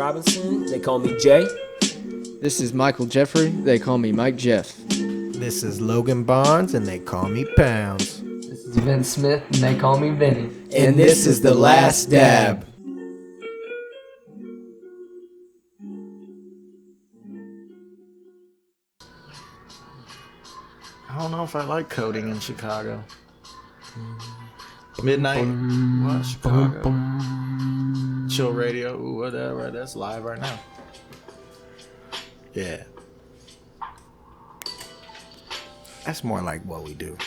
Robinson. They call me Jay. This is Michael Jeffrey. They call me Mike Jeff. This is Logan Barnes, and they call me Pounds. This is Vince Smith, and they call me Vinny. And this is The Last Dab. I don't know if I like coding in Chicago. Midnight, what, Chicago? Chill radio, ooh, whatever, that's live right now. Yeah. That's more like what we do.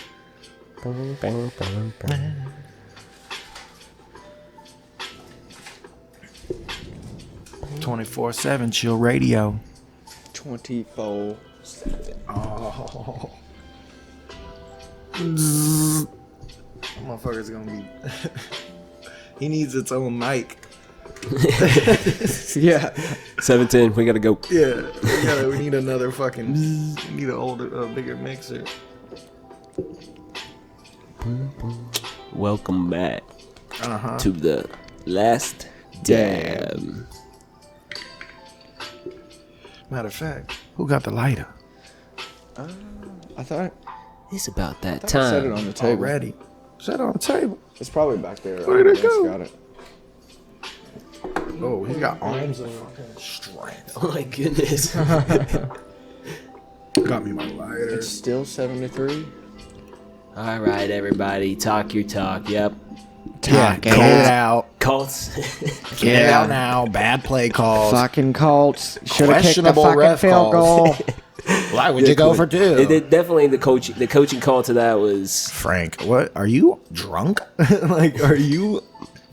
24/7 chill radio. 24/7. Oh. Motherfucker's gonna be. He needs its own mic. Yeah. 710. We gotta go. Yeah, we need another fucking. We need an older, bigger mixer. Welcome back to the Last Dab. Matter of fact, who got the lighter? I thought It's about that I set it time. on the table. Already. Set it on the table. It's probably back there. Where'd it I go? Got it. Oh, he got arms of fucking strength. Oh my goodness. Got me my lighter. It's still 73. All right, everybody, talk your talk. Yep. Yeah, get it out. Colts. Get it out now. Bad play calls. Fucking Colts. Should have kicked the Questionable fucking ref field calls. goal. Why would you go for two? Definitely the coaching call to that was Frank, what? Are you drunk? Like, are you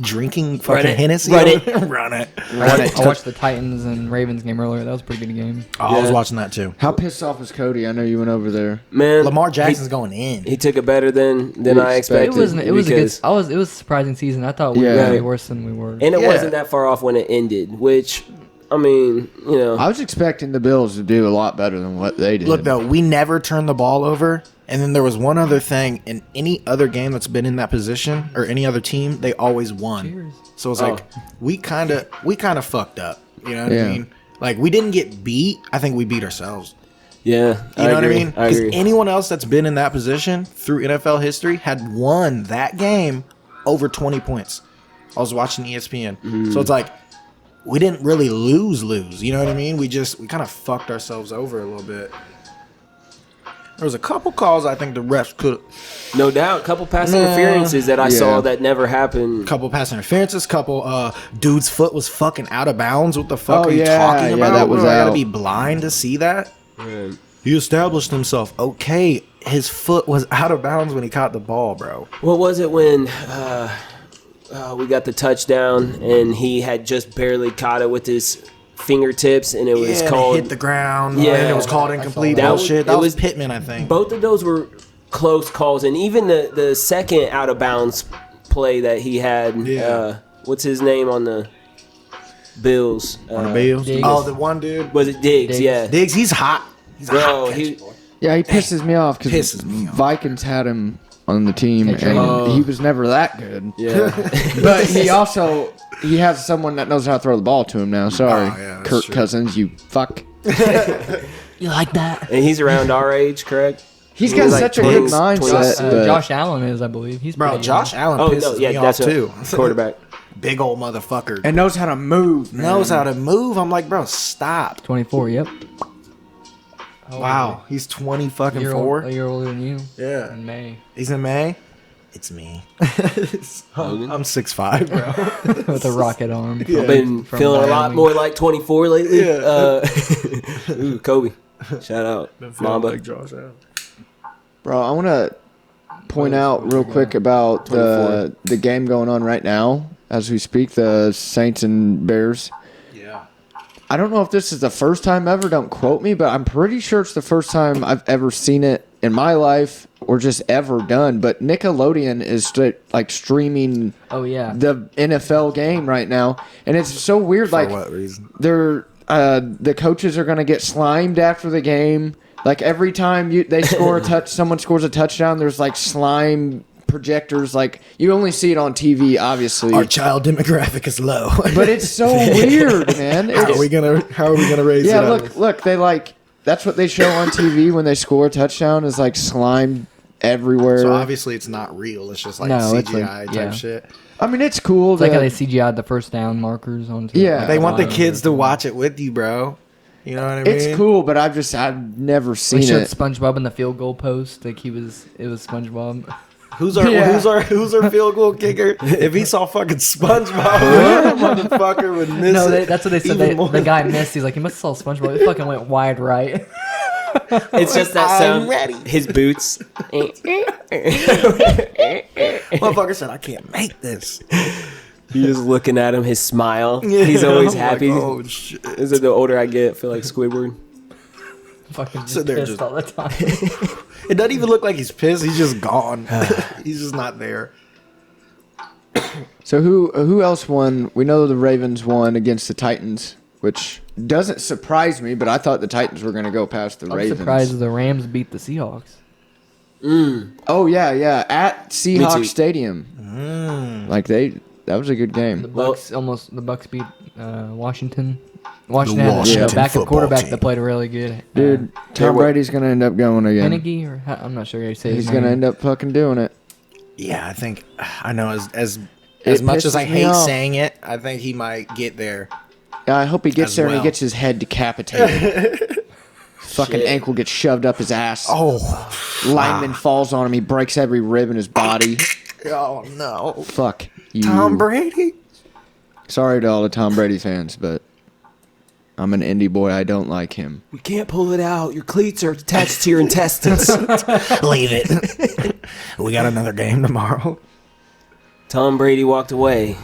drinking fucking it. Hennessy? Run it. Run it. I watched the Titans and Ravens game earlier. That was a pretty good game. Oh, I was watching that too. How pissed off is Cody? I know you went over there. man. Lamar Jackson's going in. He took it better than I expected. It was a good. because- It was a surprising season. I thought we were Yeah. going to be worse than we were. and it Yeah. wasn't that far off when it ended. Which, I mean, you know, I was expecting the Bills to do a lot better than what they did. Look, though, we never turned the ball over. And then there was one other thing. In any other game that's been in that position or any other team, they always won. Cheers. So it's like we kind of fucked up. You know what Yeah. I mean? Like, we didn't get beat. I think we beat ourselves. yeah, You know what I agree. mean? I Because agree. anyone else that's been in that position through NFL history had won that game over 20 points. I was watching ESPN. So it's like, we didn't really lose. You know what I mean? We kind of fucked ourselves over a little bit. There was a couple calls I think the refs could. No doubt, couple pass Nah. interferences that I Yeah. saw that never happened. Couple pass interferences, dude's foot was fucking out of bounds. What the fuck Oh, are you yeah, talking yeah, about? that was Bro, I gotta out. be blind to see that. Man. He established himself. Okay, his foot was out of bounds when he caught the ball, bro. What was it when we got the touchdown and he had just barely caught it with his fingertips and it was Yeah, called? hit the ground. Yeah. and it was called incomplete that. bullshit. That It was was- Pittman, I think. Both of those were close calls, and even the second out of bounds play that he had. Yeah. What's his name on the Bills? On the Bills. Diggs. Oh, the one dude. Was it Diggs? Diggs. Yeah. Diggs, he's hot. He's a Bro, hot he- catch, boy. Yeah, he pisses me off because Pisses me off. Vikings had him on the team, Catch and him. he was never that good. Yeah. But he has someone that knows how to throw the ball to him now. Sorry, Oh, yeah, that's Kirk true. Cousins, you fuck. You like that? And he's around our age, correct? He's He got was like such a good 20, mindset. but Josh Allen is, I believe. He's Bro, pretty Josh young. Allen Oh pisses no, yeah, me off that's too. a quarterback. Big old motherfucker. and knows how to move. Man. Knows how to move. I'm like, bro, stop. 24. Yep. Wow, he's 20 fucking A 4. year older than you. Yeah. In May. He's in May. It's me. Logan? I'm 6'5", bro. With a rocket arm. I've been From feeling a lot Wyoming. more like 24 lately. Yeah. Ooh, Kobe. Shout out. Mamba. Josh Allen. Bro, I want to point out real quick about the game going on right now as we speak, the Saints and Bears. Yeah. I don't know if this is the first time ever, don't quote me, but I'm pretty sure it's the first time I've ever seen it in my life or just ever done. But Nickelodeon is streaming Oh, yeah. the NFL game right now, and it's so weird. For what reason? They're the coaches are gonna get slimed after the game. Like every time they score a someone scores a touchdown, there's like slime projectors. Like you only see it on TV, obviously. Our child demographic is low. But it's so weird, man. How are we gonna raise it Yeah, up? look, they like that's what they show on TV when they score a touchdown is like slime everywhere. So obviously it's not real. It's just like No, it's CGI like- type yeah. shit. I mean, it's cool. It's like how that- they CGI'd the first down markers on. Yeah. They want the bottom. kids to watch it with you, bro. You know what I mean? it's cool, but I've never We seen showed it. SpongeBob in the field goal post. Like it was SpongeBob. Who's our field goal kicker? If he saw fucking SpongeBob, that motherfucker would miss No, it. that's what they said. even more. The guy missed. He's like, he must have saw SpongeBob. It fucking went wide right. It's just that I'm sound. ready. His boots. Motherfucker said, "I can't make this." He's just looking at him. His smile. He's always I'm happy. Like, oh shit! Is it the older I get, I feel like Squidward? Fucking just So they're pissed just- all the time. It doesn't even look like he's pissed. He's just gone. He's just not there. So who else won? We know the Ravens won against the Titans, which doesn't surprise me. But I thought the Titans were going to go past the I'm Ravens. surprised the Rams beat the Seahawks. Oh yeah, at Seahawks too. Stadium. Like that was a good The game. Bucks the Bucks beat Washington. Washington had Washington a backup football quarterback team. that played really good. Dude, Tom Brady's going to end up going again. Henneke or I'm not sure how you say his He's going to name. end up fucking doing it. Yeah, I think I know. As It much as pisses I me hate off. saying it, I think he might get there. Yeah, I hope he gets As there and well. he gets his head decapitated. Fucking Shit. ankle gets shoved up his ass. Oh, Lineman falls on him. He breaks every rib in his body. oh no, Fuck you. Tom Brady. Sorry to all the Tom Brady fans, but I'm an indie boy. I don't like him. We can't pull it out. Your cleats are attached to your intestines. Leave it. We got another game tomorrow. Tom Brady walked away.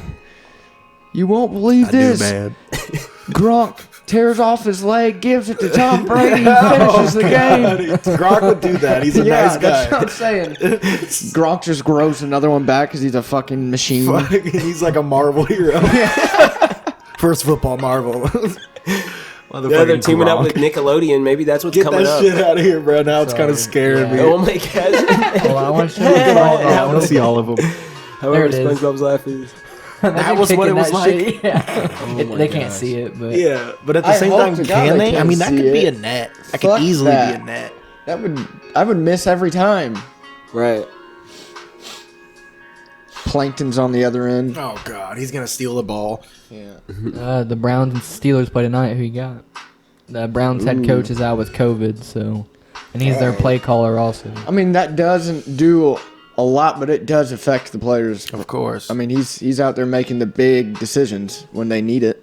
You won't believe this. bad. Gronk tears off his leg, gives it to Tom Brady, finishes the game. Gronk would do that. He's a Yeah, nice that's what guy. I'm saying. Gronk just grows another one back because he's a fucking machine. He's like a Marvel hero. First football Marvel. Yeah, they're teaming up with Nickelodeon. Maybe that's what's Get coming that up. shit out of here, bro. Now it's kind of scaring me. Oh my god. Hold on, I want to show you I want to see all of them. However, it is. SpongeBob's laugh is. That was what it was like. Yeah. my They can't gosh. see it, but Yeah, but at the I same hope time, to God can they they? I can't mean, that see could be a it. net. That Fuck could easily that. be a net. I would miss every time. Right. Plankton's on the other end. Oh god, he's gonna steal the ball. Yeah. the Browns and Steelers play tonight. Who you got? The Browns head coach is out with COVID, so and he's their play caller also. I mean, that doesn't do a lot, but it does affect the players. Of course. I mean, he's out there making the big decisions when they need it.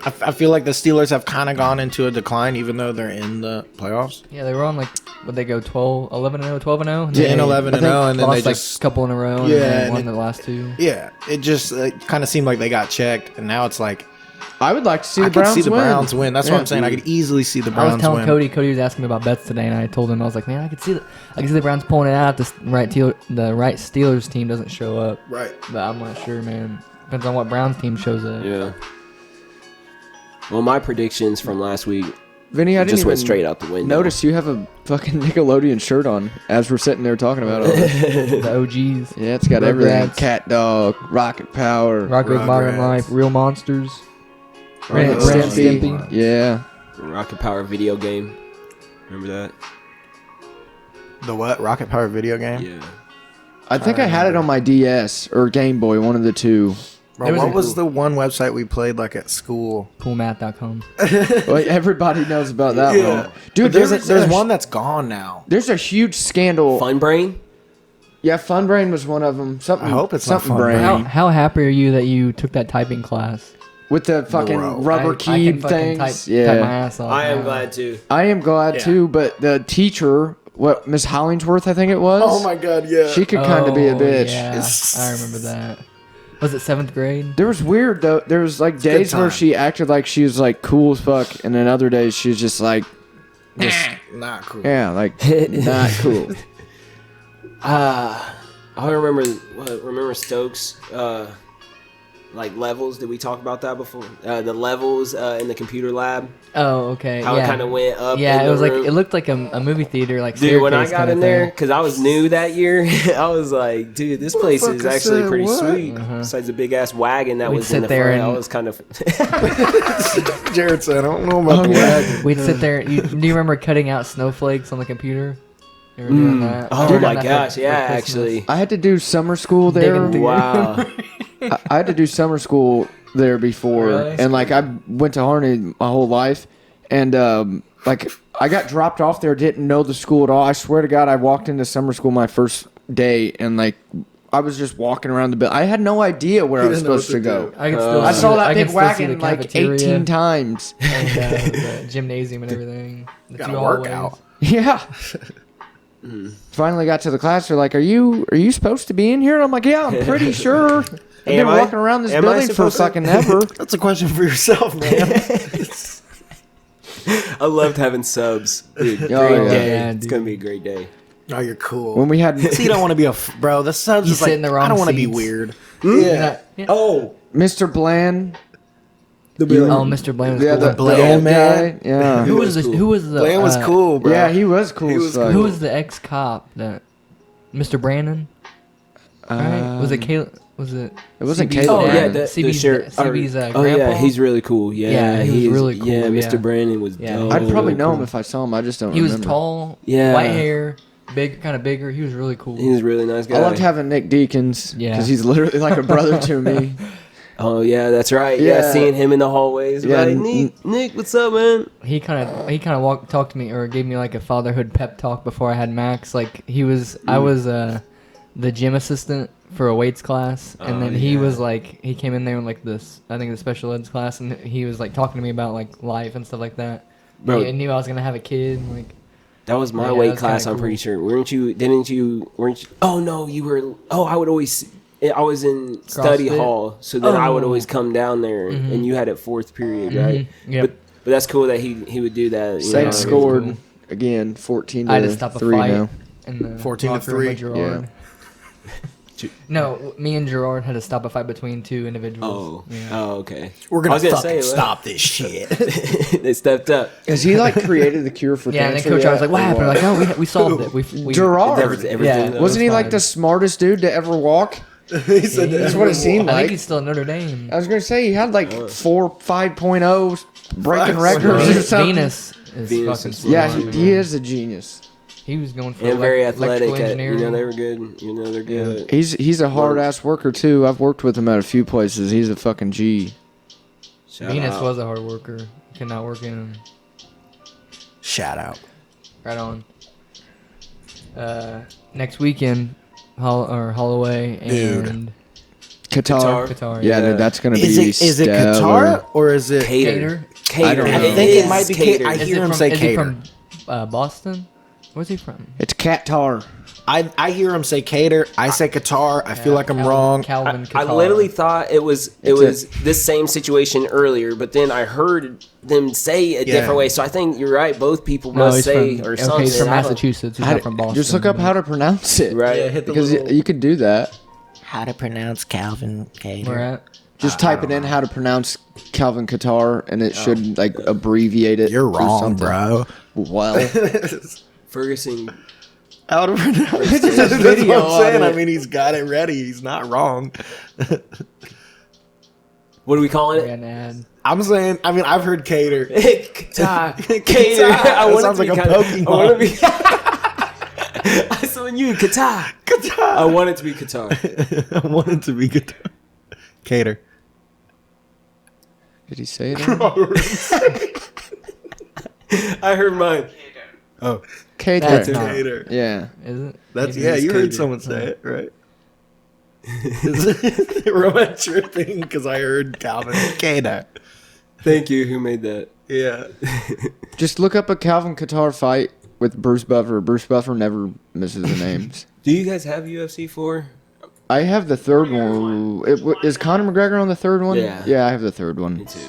I feel like the Steelers have kind of gone into a decline, even though they're in the playoffs. Yeah, they were on like would they go 11-0, 12-0? Yeah, 11 and 0, and then they lost like just a couple in a row. Yeah, and then and won it- the last two. yeah, it just kind of seemed like they got checked, and now it's like I would like to see I the could Browns see the win. Browns win. That's what Yeah. I'm saying. I could easily see the I was Browns telling win. Cody. Cody was asking me about bets today, and I told him I was like, man, I could see the Browns pulling it out. If the right Steelers team doesn't show up, Right. but I'm not sure, man. Depends on what Browns team shows up. Yeah. Well, my predictions from last week Vinny, I didn't just even went straight out the window. notice you have a fucking Nickelodeon shirt on as we're sitting there talking about it. The OGs, Yeah, it's got everything. Rugrats. Cat Dog, Rocket Power, Rocko's Modern Rugrats. Life, Real Monsters, Ren and Ren and Stimpy. Stimpy. Yeah. Rocket Power video game. Remember that? The what? Rocket Power video game? Yeah. I think I had it on my DS or Game Boy, one of the two. Bro, It was what a- was the one website we played like at school? Poolmath.com. Well, everybody knows about that one. Dude, There's one that's gone now. There's a huge scandal. Fun Brain? Yeah, Fun Brain was one of them. Something. I hope it's not something Fun brain. Brain. How happy are you that you took that typing class? With the fucking Bro. rubber I key can fucking things. type my Yeah, ass off. I am now. glad to. I am glad Yeah. too. But the teacher, what Miss Hollingsworth, I think it was. Oh my god, yeah. She could kind of be a Oh, bitch. Yeah, I remember that. Was it 7th grade? There was weird though. There was like days where time. she acted like she was like cool as fuck, and then other days she was just like, Not cool. yeah, like not cool. I remember Stokes. like levels. Did we talk about that before? The levels in the computer lab. Oh, okay. How it kind of went up. Yeah, in it the was room. like it looked like a movie theater, like Dude, when I staircase got kinda in there, thing. because I was new that year, I was like, dude, this place is Motherfucker actually said pretty what? sweet. Besides the big ass wagon that We'd was in sit the there front, I and- was kind of. Jared said, I don't know about the wagon. We'd sit there. Do you remember cutting out snowflakes on the computer? You ever doing that? Oh Dude, my that for- gosh, for yeah, Christmas. actually. I had to do summer school there. Digging through- Wow. I had to do summer school there before, Really? and like I went to Harney my whole life, and like I got dropped off there, didn't know the school at all. I swear to God, I walked into summer school my first day, and like I was just walking around the building. I had no idea where I was didn't know supposed to what to go. I can still. I see saw the- that I can big still see wagon the like cafeteria 18 times. and the gymnasium and everything. The Got two a workout. hallways. Yeah. Finally got to the class. They're like, "Are you supposed to be in here?" And I'm like, "Yeah, I'm pretty sure. I've been Am I? walking around this Am I building for supposed to?" fucking ever." That's a question for yourself, man. I loved having subs. Dude, great Oh, yeah. day. Yeah, It's dude. going to be a great day. Oh, you're cool. When we had See, you don't want to be bro. The subs You is sit like, in the wrong I don't want to be seats. weird. Yeah. Oh, Mr. Bland, Oh, Mr. Bland was yeah, cool. the Bland, old man. guy, yeah, Who was was the cool. Who was the Bland was cool, bro. yeah, he was cool. He as was fuck. cool. Who was the ex cop that Mr. Brandon? Right? Was it Caleb? Was it? It wasn't CB's Caleb. Oh, dad? yeah. Brandon. The sheriff. CB's Oh, yeah. grandpa? He's really cool. Yeah. Yeah, he was really cool, Yeah, yeah. Mr. Brandon was Yeah. dope. I'd probably know him cool. if I saw him. I just don't. He was remember. tall, Yeah. white hair, kind of bigger. He was really cool. He was a really nice guy. I loved having Nick Deacons Yeah. because he's literally like a brother to me. Oh, yeah, that's right. Yeah, Yeah. seeing him in the hallways. Yeah, Like, Nick, what's up, man? He kind of talked to me or gave me like a fatherhood pep talk before I had Max. Like I was the gym assistant for a weights class, and then he was like he came in there in like this I think the special eds class, and he was like talking to me about like life and stuff like that. Bro. He knew I was gonna have a kid. And, like That was my Yeah, weight that's class, kinda I'm pretty cool. sure. Weren't you? Oh, no, you were. Oh, I would always. I was in study CrossFit? hall, so then I would Oh. always come down there, and you had it fourth period, right? Yep. But that's cool that he would do that. you Saints know? scored cool. again, 14 I had to to stop a 3 fight now. in the 14 to locker room with 3. Gerard. No, me and Gerard had to stop a fight between two individuals. Oh, Yeah. oh, okay. we're I gonna was gonna fucking say, stop this shit. They stepped up. Because he like created the cure for Yeah, and cancer. then Coach, I was yet, like, "What or happened?" Like, "No, we solved it. We Gerard. Everything. Yeah. Wasn't he was like fine. the smartest dude to ever walk? He said That's what it seemed I think like. he's still at Notre Dame. I was gonna say he had like 5.0 breaking 5.0. records or Venus, something. Venus is Venus fucking is smart. Yeah, he is a genius. He was going for And very electrical athletic. engineering. They were good. They're good. He's a hard ass worker too. I've worked with him at a few places. He's a fucking G. Shout Venus out. was a hard worker. Could not work in. Shout out. Right on. Next weekend, Holloway and Qatar. Qatar. Yeah, Yeah. dude, that's gonna be Is it Qatar stellar. or is it? Cater. I don't I know. think it might be Cater. I Is hear it him from, say is Cater. he from Boston? Where's he from? It's Qatar. I hear him say Cater. I say Qatar. I feel like I'm wrong. Calvin I Qatar. literally thought it was It's this same situation earlier, but then I heard them say a different way. So I think you're right. Both people No, must he's say from, or okay, something. he's from I don't- Massachusetts. He's How not to- from Boston. Just look up how to pronounce it. Right. Yeah, hit the Because little- you could do that. How to pronounce Calvin Cater? Where at? Just type it in how to pronounce Calvin Qatar, and it should like abbreviate it. You're or wrong, something. bro. Well, Ferguson. How to pronounce It's it? just That's video what I'm saying. on I it. mean, he's got it ready. He's not wrong. What are we calling We got it? an ad. I'm saying. I mean, I've heard Cater. Qatar. Qatar. Cater. I That want sounds it to like be a kinda, I want to be. Pokemon. I saw you Qatar. Qatar. I want it to be Qatar. I want it to be Qatar. Cater. did he say it? I heard mine. Oh, Qatar. That's not- Cater. Yeah. Is it? That's Maybe yeah. it's You heard Cater. someone say it, right? Am I tripping because I heard Calvin Cater? Thank you. Who made that? Yeah. Just look up a Calvin Qatar fight with Bruce Buffer. Bruce Buffer never misses the names. Do you guys have UFC 4? I have the third one. Is Conor McGregor on the third one? Yeah. Yeah, I have the third Me one. too.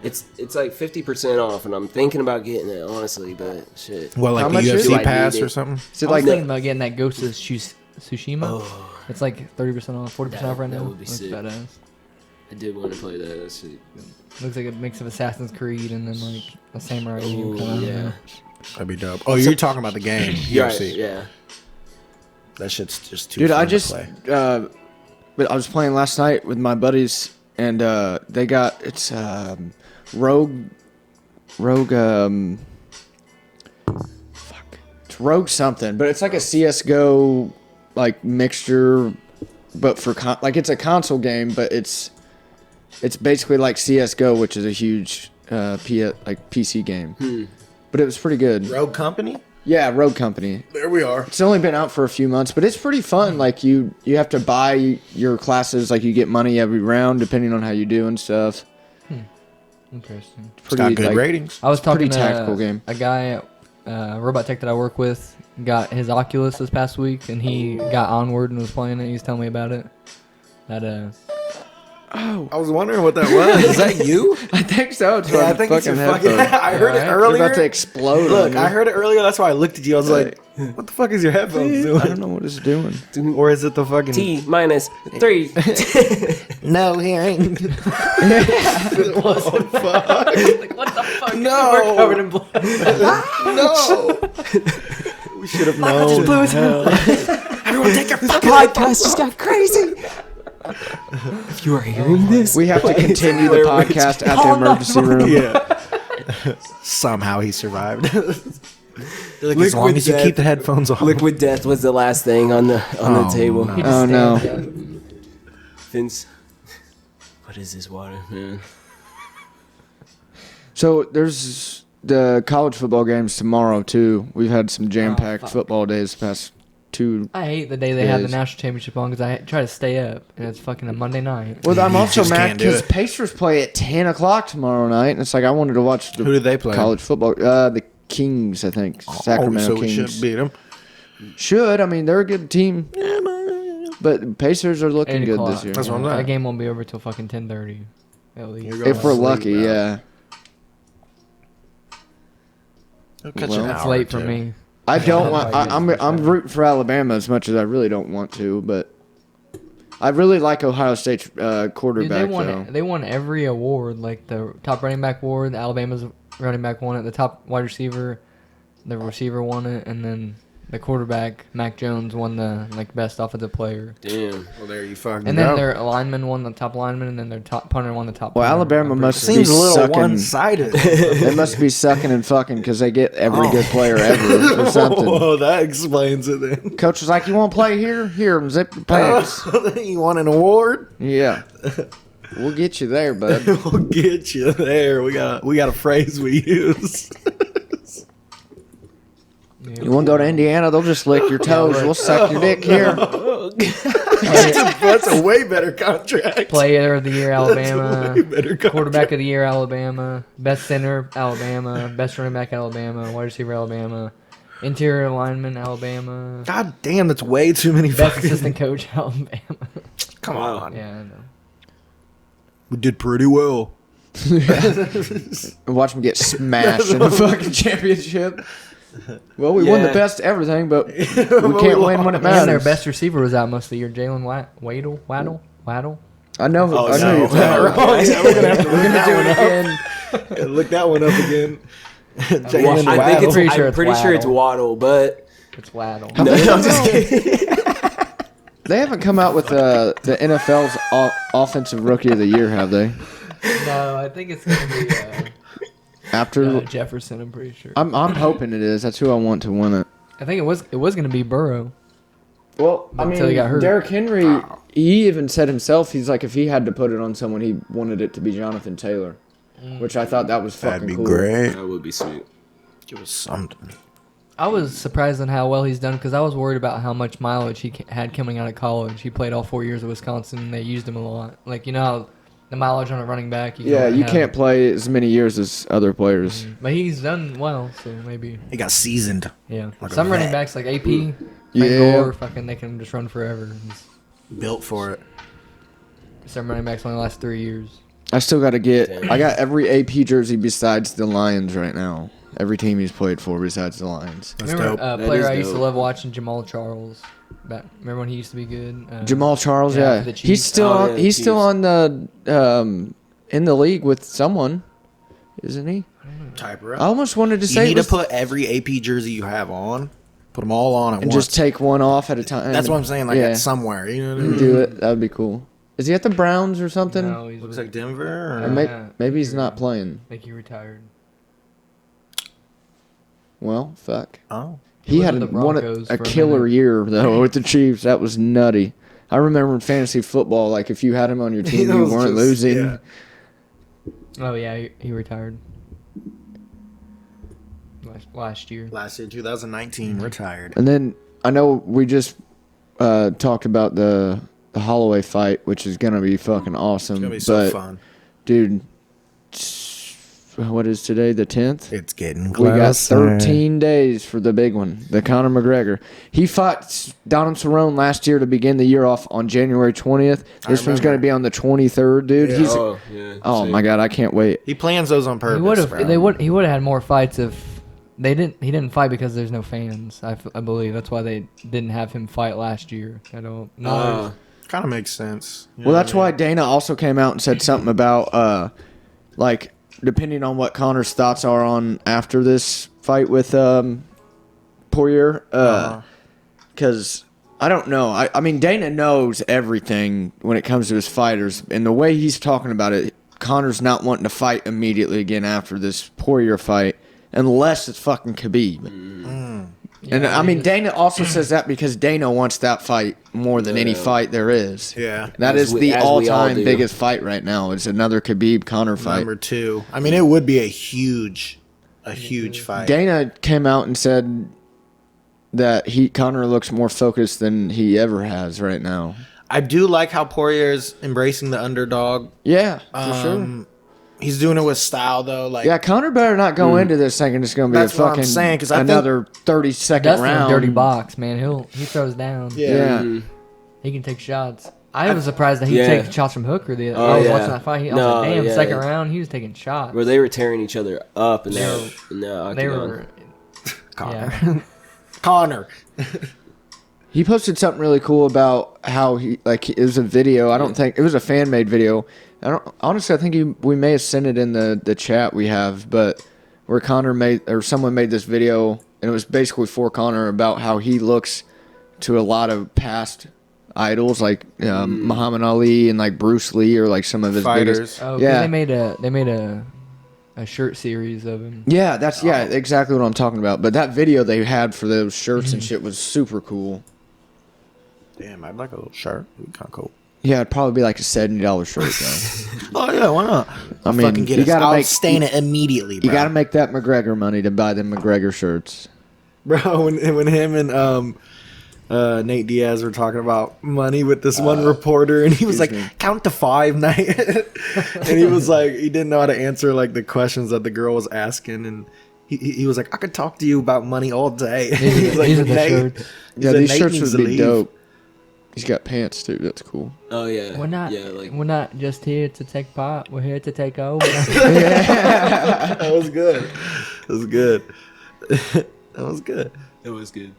It's like 50% off, and I'm thinking about getting it honestly, but shit. Well, How like much a is UFC it? pass Do I need or it? something. Is it I was like thinking about getting that Ghost of Tsushima. Oh, It's like 30% off, 40% off right that now. would be Looks sick. badass. I did want to play that. That's sweet. Looks like a mix of Assassin's Creed and then like a samurai game. Ooh, kinda, yeah. That'd be dope. Oh, you're talking about the game, Right, UFC. yeah. That shit's just too Dude, fun I to just play. but I was playing last night with my buddies, and they got Rogue it's Rogue something, but it's like a CS:GO like mixture, but for it's a console game, but it's basically like CS:GO, which is a huge PC game. But it was pretty good. Rogue Company? Yeah, Rogue Company. There we are. It's only been out for a few months, but it's pretty fun. Like you have to buy your classes, like you get money every round depending on how you do and stuff. Interesting. It's got good ratings. I was talking pretty tactical game. A guy at Robot Tech that I work with got his Oculus this past week, and he got Onward and was playing it. He was telling me about it. I was wondering what that was. Is that you? I think so. It's Yeah, I think it's your fucking. headphones. I heard it Alright. They're earlier. about to explode. Look, on I you. heard it earlier. That's why I looked at you. I was like, "What the fuck is your headphones doing?" I don't know what it's doing. Or is it the fucking T-3. no hearing? What the fuck? No. We're covered in blood. No. We should have known. Everyone take your fucking podcast just got crazy. If you are hearing this, We have to continue the podcast at the emergency room. Yeah. Somehow he survived. Like, as Liquid long as you death. keep the headphones on. Liquid Death was the last thing on the table. no. Oh no. Vince, what is this water, man? So there's the college football games tomorrow too. We've had some jam-packed fuck. football days the past 2. I hate the day they had the Yes. national championship on because I try to stay up, and it's fucking a Monday night. Well, I'm You also just mad can't do because it. Pacers play at 10 o'clock tomorrow night, and it's like I wanted to watch the Who did they play? college football. The Kings, I think. Sacramento so we Kings. should beat them. Should. I mean, they're a good team. But Pacers are looking 8 good o'clock. this year. That's what I'm saying. That game won't be over till fucking 10:30. At least. You're going If we're to sleep, lucky, bro. yeah. It'll catch Well, an It's hour late or for two. me. I don't want. probably I'm get I'm rooting for Alabama as much as I really don't want to, but I really like Ohio State's Dude, quarterback though. they won every award, like the top running back award, the Alabama's running back won it, the top wide receiver, the receiver won it, and then the quarterback, Mac Jones, won the best offensive player. Damn. Well, there you fucking And then go. their lineman won the top lineman, and then their top punter won the top Well, punter. Alabama I'm must pretty Seems a little sucking. one-sided. They must be sucking and fucking because they get every good player ever or something. Well, that explains it then. Coach was like, "You want to play here? Here, zip your pants." You want an award? Yeah, we'll get you there, bud. We'll get you there. We got a phrase we use. You want to go to Indiana? They'll just lick your toes. We'll suck your dick here. That's a way better contract. Player of the year, That's a Alabama. way better contract. Quarterback of the year, Alabama. Best center, Alabama. Best running back, Alabama. Wide receiver, Alabama. Interior lineman, Alabama. God damn, that's way too many Best fucking. assistant coach, Alabama. Come on. Yeah, I know. We did pretty well. Watch them get smashed in the fucking championship. Well, we won the best everything, but we can't win when it And their matters. best receiver was out most of the year. Jalen Waddle. I know. Oh, I know no. you're talking about. Yeah, we're gonna have to We're gonna do it again. look that one up again. Jalen I think Waddle. I'm pretty sure it's Waddle, but It's Waddle. no, I'm just kidding. They haven't come out with the NFL's offensive rookie of the year, have they? No, I think it's gonna be After Jefferson. I'm pretty sure. I'm hoping it is. That's who I want to win it. I think it was gonna be Burrow. Well, I Until he got hurt. Derrick Henry, he even said himself, he's like, if he had to put it on someone, he wanted it to be Jonathan Taylor, which I thought that was fucking That'd be cool. great. That would be sweet. Give us something. I was surprised on how well he's done because I was worried about how much mileage he had coming out of college. He played all 4 years at Wisconsin, and they used him a lot. Like, you know how the mileage on a running back. Yeah, only you have- can't play as many years as other players. But he's done well, so maybe. He got seasoned. Yeah. Like a Some running vet. backs like AP, Frank Yeah. Gore, fucking they can just run forever. Built for it. Some running backs only last 3 years. I still got to get. I got every AP jersey besides the Lions right now. Every team he's played for besides the Lions. That's Remember dope. a That player is I used to dope. love watching, Jamal Charles. Remember when he used to be good? Jamal Charles, for yeah. the He's Chiefs. still Oh, on, yeah, he's still Chiefs. on the in the league with someone, isn't he? Typer. I almost wanted to You say need it to was- put every AP jersey you have on, put them all on at and once. just take one off at a time. That's what I'm saying. Like yeah. at somewhere, you know what I mean? Do it. That would be cool. Is he at the Browns or something? No, he's Looks with- like Denver. Or Or... Yeah. maybe he's not playing. I think he retired. Well, fuck. Oh, He was had with the one Broncos a for a killer minute. year though with the Chiefs. That was nutty. I remember in fantasy football, like if you had him on your team, It you was weren't just- losing. yeah. Oh yeah, he retired last year. last year 2019 retired. And then I know we just talked about the Holloway fight, which is gonna be fucking awesome. It's gonna be so but, fun. dude. What is today? The 10th. It's getting We closer. got 13 days for the big one, the Conor McGregor. He fought Donald Cerrone last year to begin the year off on January 20th. This one's going to be on the 23rd, dude. Yeah. He's yeah. oh my god, I can't wait. He plans those on purpose. He would have. bro. He would have had more fights if they didn't. He didn't fight because there's no fans. I believe that's why they didn't have him fight last year. I don't know. Kind of makes sense. You know Well, what that's I why mean? Dana also came out and said something about like depending on what Conor's thoughts are on after this fight with Poirier, because I don't know. I mean, Dana knows everything when it comes to his fighters, and the way he's talking about it, Conor's not wanting to fight immediately again after this Poirier fight, unless it's fucking Khabib. And I mean, Dana also says that because Dana wants that fight more than any fight there is. Yeah. That As is we- the as we all all-time do. biggest fight right now. It's another Khabib-Conor fight. Number 2. I mean, it would be a huge fight. Dana came out and said that Conor looks more focused than he ever has right now. I do like how Poirier's embracing the underdog. Yeah, for sure. He's doing it with style though. Like Yeah, Conor better not go into this thinking it's going to be That's a what I'm fucking saying, 'cause I think- another 30-second Dustin's round. a dirty box, man. He throws down. Yeah. He can take shots. I was surprised that he Yeah. take shots from Hooker. I Oh, was yeah. watching that fight. I was No, like, damn, yeah. second round, he was taking shots. Where they were tearing each other up, and They now were- no, They were. Connor. Yeah. Connor. He posted something really cool about how it was a video. I don't think it was a fan made video. Honestly, I think we may have sent it in the chat we have, but where someone made this video, and it was basically for Conor about how he looks to a lot of past idols like Muhammad Ali and like Bruce Lee or like some of his Fighters. biggest. Oh, 'cause Yeah. they made a shirt series of him. Yeah, that's exactly what I'm talking about. But that video they had for those shirts and shit was super cool. Damn, I'd like a little shirt. It'd be kind of cool. Yeah, it'd probably be like a $70 shirt though. Oh yeah, why not? I mean, fucking get you it. gotta I'll make- stain it immediately, bro. You got to make that McGregor money to buy them McGregor shirts. Bro, when him and Nate Diaz were talking about money with this one reporter, and he was like, excuse me. "Count to 5, Nate," and he was like, he didn't know how to answer like the questions that the girl was asking, and he was like, "I could talk to you about money all day." He was like, These are the "Nate-" shirts. he Yeah, said, these "Nate shirts needs would to be leave." dope. He's got pants too. That's cool. Oh yeah, We're not. Yeah, like We're not just here to take part. We're here to take over. That was good. That was good. That was good. it was good.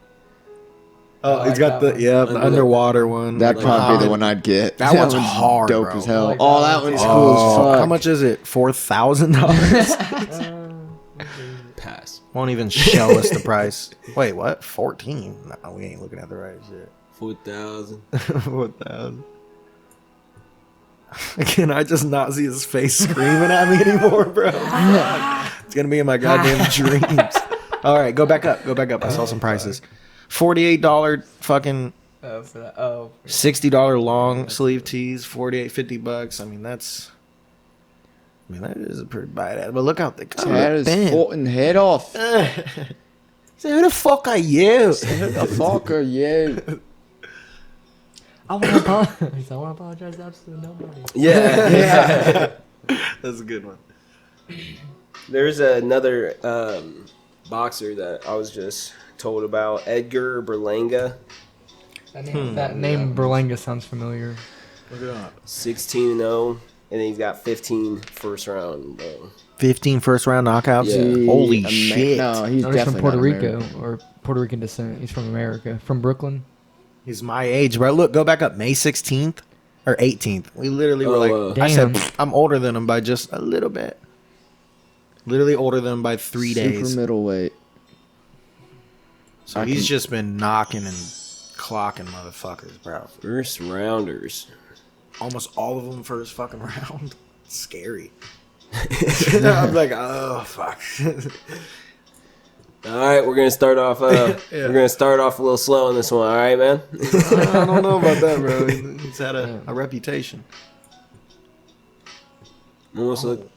Oh, I he's like got that the one. the underwater one. That'd Like, probably be the oh, one I'd get. That one's one's hard, dope bro. as hell. I like Oh, that that one, one's too. cool as Oh, fuck. how much is it? $4,000. Pass. Won't even show us the price. Wait, what? 14? No, we ain't looking at the right shit. 4,000. 4,000. Can I just not see his face screaming at me anymore, bro? It's gonna be in my goddamn dreams. All right, go back up. Go back up. I saw some prices. $48 fucking Oh, for that. Oh, $60 long sleeve tees. $48.50. I mean that is a pretty badass. But look out the That is fucking head off. Say, who the fuck are you? Who the fuck are you? I want to apologize. I want to apologize to absolutely nobody. Yeah. That's a good one. There's another boxer that I was just told about, Edgar Berlanga, That name Berlanga sounds familiar. Look at that. 16-0, and then he's got 15 first round. Bro. 15 first round knockouts. Yeah. Holy Ama- shit. No, he's No, he's definitely from Puerto not Rico American. or Puerto Rican descent. He's from America, from Brooklyn. He's my age, bro. Look, go back up. May 16th or 18th. We literally were like, I said, Damn. I'm older than him by just a little bit. Literally older than him by 3 days. Super middleweight. So he's just been knocking and clocking motherfuckers, bro. First rounders. Almost all of them first fucking round. Scary. I'm like, oh fuck. All right, we're gonna start off. We're gonna start off a little slow on this one. All right, man. I don't know about that, bro. He's had a reputation. Almost look.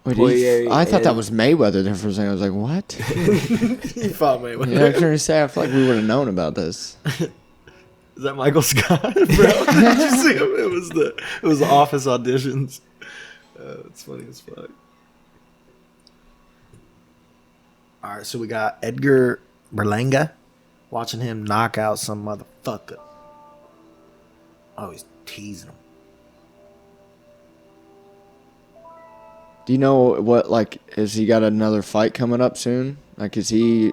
Wait, Poirier I thought that and- was Mayweather there for a second. I was like, what? He fought me. Yeah, I was going to say, I feel like we would have known about this. Is that Michael Scott, bro? Did you see him? It was the office auditions. It's funny as fuck. All right, so we got Edgar Berlanga. Watching him knock out some motherfucker. Oh, he's teasing him. Do you know what, like, has he got another fight coming up soon? Like, is he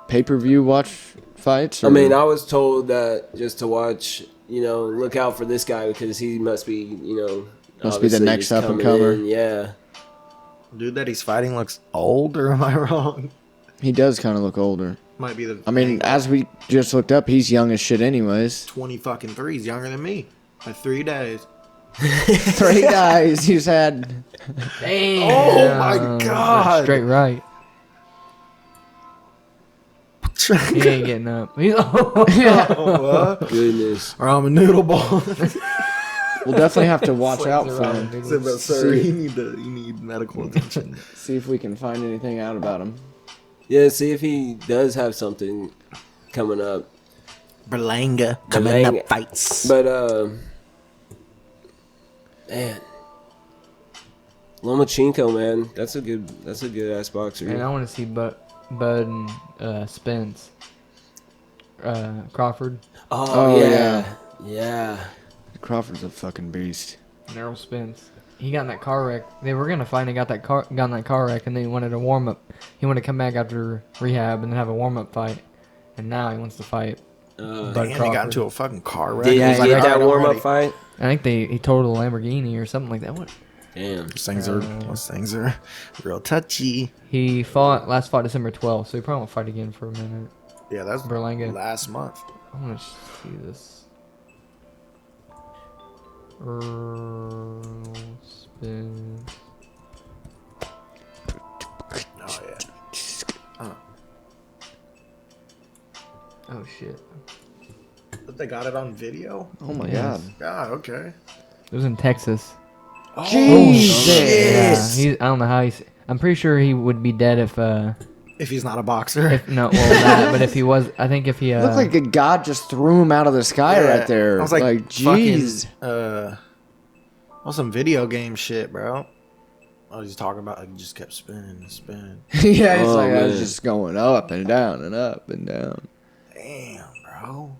pay-per-view watch fights? I mean, I was told that just to watch. Look out for this guy because he must be. Must be the obviously next just up-and-comer. coming in. Yeah. Dude that he's fighting looks old, or am I wrong? He does kind of look older. Might be the. I mean, as we just looked up, he's young as shit anyways. 20 fucking 3. He's younger than me by 3 days. 3 guys he's had. Damn. Oh my God. Straight right. He ain't getting up. He's What? Goodness. Ramen noodle ball. We'll definitely have to watch out for him. Sir, you need medical attention. See if we can find anything out about him. Yeah. See if he does have something coming up. Berlanga Berlanga. up fights. But man, Lomachenko, man, that's a good ass boxer. Man, I want to see Bud and Spence. Crawford. Oh, yeah. yeah. Crawford's a fucking beast. And Errol Spence. He got in that car wreck. They were gonna find he got in that car wreck, and they wanted a warm up. He wanted to come back after rehab and have a warm up fight. And now he wants to fight Bud Damn, he got Crawford. into a fucking car wreck. Did He he was get like, that "Alright, I'm warm up ready." fight? I think he totaled a Lamborghini or something like that. What? Damn. Those things are real touchy. He last fought December 12th, so he probably won't fight again for a minute. Yeah, that's Berlanga. last month. I want to see this. Errol Spence. Oh yeah. Oh shit! But they got it on video. Oh my Yes. god. God, okay. It was in Texas. Jesus. Yeah, I don't know how he's. I'm pretty sure he would be dead if If he's not a boxer. no, well that, but if he was, I think if he Looked like a god just threw him out of the sky Yeah. right there. I was like, jeez. What's some video game shit, bro? Oh, he's talking about like he just kept spinning and spinning. Yeah, he's Oh, like, I was man. just going up and down and up and down. Damn, bro.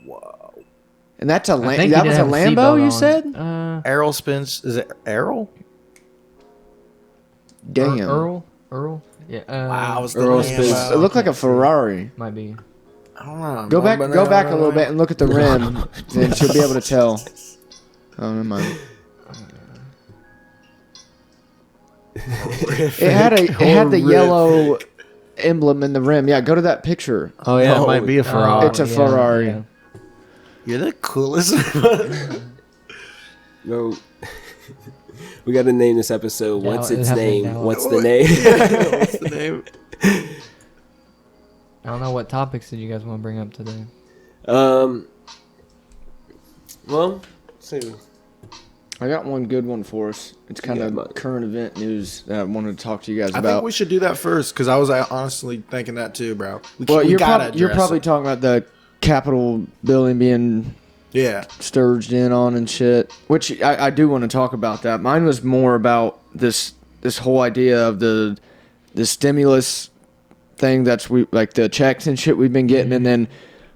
Whoa. And that's a I think he that did was a have Lambo, seatbelt you on. said? Errol Spence. Is it Errol? Damn. Earl. Yeah. Wow, I was Earl thinking Spence. about- It looked like a Ferrari. Might be. I don't know. Go back a little bit and look at the rim. Then she'll be able to tell. Oh, never mind. It had the yellow emblem in the rim. Yeah, go to that picture. Oh yeah, it might be a Ferrari. It's a Ferrari. Yeah. You're the coolest. No. We got to name this episode. What's it its has to be name? Dallas. What's the name? What's the name? I don't know what topics did you guys want to bring up today. Well, let's see. I got one good one for us. It's kind Yeah, of but- current event news that I wanted to talk to you guys I about. think we should do that first because I was honestly thinking that too, bro. Well, we you're, gotta you're address probably it. talking about the Capitol building being Yeah. sturged in on and shit, which I do want to talk about that. Mine was more about this whole idea of the stimulus thing that's like the checks and shit we've been getting, and then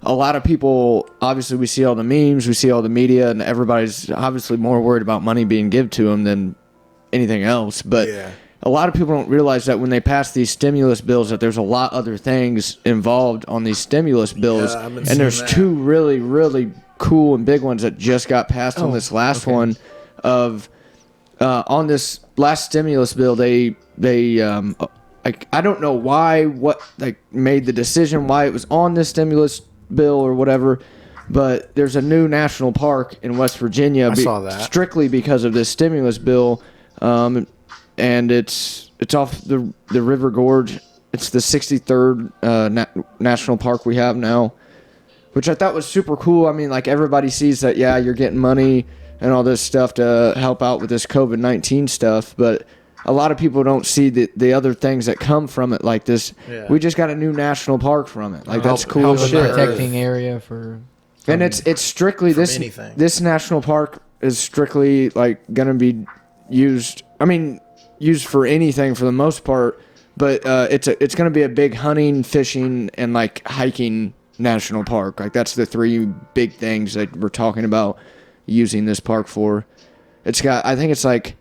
a lot of people, obviously we see all the memes, we see all the media, and everybody's obviously more worried about money being given to them than anything else. But Yeah. a lot of people don't realize that when they pass these stimulus bills, that there's a lot other things involved on these stimulus bills. I've been And seeing there's that. two really, really cool and big ones that just got passed on this last one. On this last stimulus bill, they I don't know what made the decision why it was on this stimulus bill or whatever, but there's a new national park in West Virginia. I saw that. Strictly because of this stimulus bill. And it's off the River Gorge. It's the 63rd national park we have now, which I thought was super cool. I mean, like, everybody sees that, yeah, you're getting money and all this stuff to help out with this COVID-19 stuff, but a lot of people don't see the other things that come from it, like this. Yeah. We just got a new national park from it. Like, that's Help- cool as helping shit. the Protecting area for. And it's strictly this anything. this national park is strictly like gonna be used. I mean, used for anything for the most part, but it's gonna be a big hunting, fishing, and like hiking national park. Like, that's the three big things that we're talking about using this park for. It's got, I think it's like,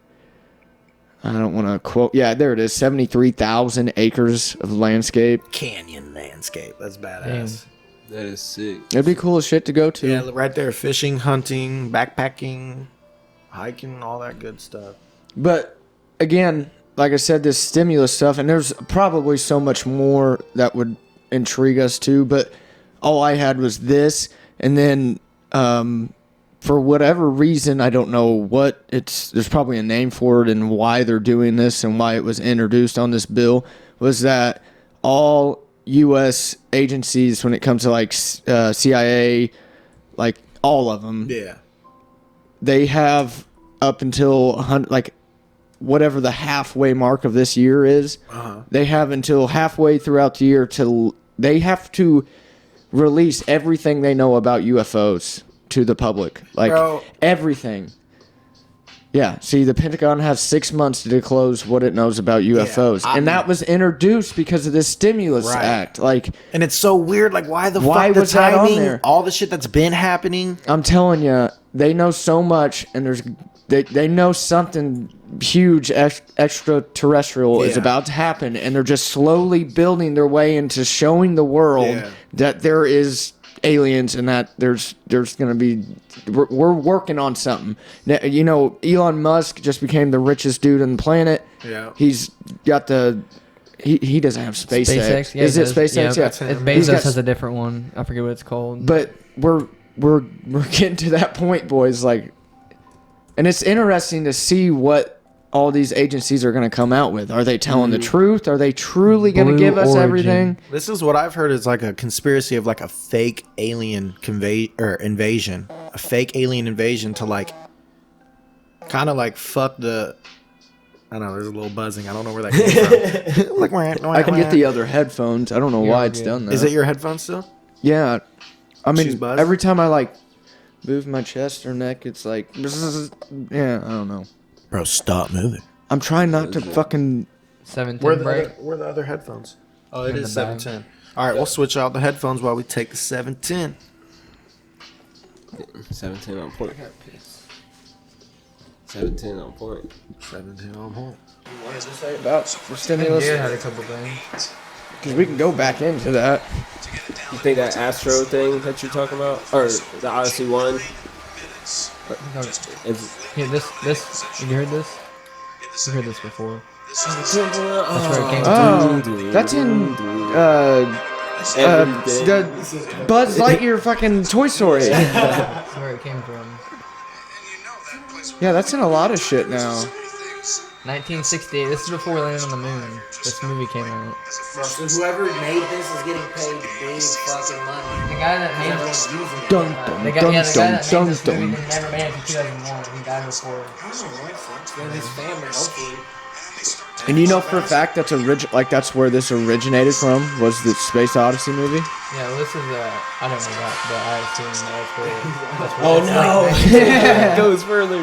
I don't want to quote. Yeah, there it is. 73,000 acres of landscape. Canyon landscape. That's badass. That is sick. It'd be cool as shit to go to. Yeah, right there. Fishing, hunting, backpacking, hiking, all that good stuff. But again, like I said, this stimulus stuff, and there's probably so much more that would intrigue us too. But all I had was this, and then for whatever reason, I don't know what there's probably a name for it and why they're doing this and why it was introduced on this bill, was that all U.S. agencies, when it comes to like CIA, like all of them, Yeah. they have up until like whatever the halfway mark of this year is. They have until halfway throughout the year they have to release everything they know about UFOs to the public, like Bro. everything. Yeah, see, the Pentagon has 6 months to disclose what it knows about UFOs, and that was introduced because of this stimulus Right. act. Like, And it's so weird. Like, why Why fuck the was that on timing? there? All the shit that's been happening. I'm telling you, they know so much, and they know something huge extraterrestrial is Yeah. about to happen, and they're just slowly building their way into showing the world Yeah. that there is aliens and that there's gonna be we're working on something. Now, you know, Elon Musk just became the richest dude on the planet. Yeah. He's got he doesn't have SpaceX. Yeah, Is he it does. SpaceX? Yeah, Yeah. that's him. He's Bezos got- has a different one. I forget what it's called. but we're getting to that point, boys. Like, and it's interesting to see what all these agencies are going to come out with. Are they telling the truth? Are they truly going to Blue give us Origin. everything? This is what I've heard is like a conspiracy of like a fake alien invasion. A fake alien invasion to like kind of like fuck the. I don't know, there's a little buzzing. I don't know where that came from. Like, I can get the other headphones. I don't know why You're it's good. done that. Is it your headphones still? Yeah. I She's mean, buzzing? every time I like move my chest or neck, it's like, yeah, I don't know. Bro, stop moving. I'm trying not to fucking. 710 break. Where are the other headphones? Oh, it In is the bag. 710. All right, we'll switch out the headphones while we take the 710. 17 on point. 17 on point. 710 on hold. What did you say about the stimulus? Yeah, had a couple things. Because we can go back into that. You think that Astro thing that you're talking about, or the Odyssey one? Is, Here, this. Have you heard this? You heard this before. That's where it came from. Oh, that's in the Buzz Lightyear fucking Toy Story. That's where it came from. Yeah, that's in a lot of shit now. 1968. This is before we landed on the moon. This movie came out. So whoever made this is getting paid big fucking money. The guy that made Everyone's this. using it. Dun now. dun The guy, dun yeah, the guy dun that dun made this movie dun. never made it to 2001. He died before. Then his family, hopefully. And you know for a fact that's where this originated from, was the Space Odyssey movie. Yeah, well, this is I don't know that, but I assume that's where. That's where oh it's no! like- It goes further.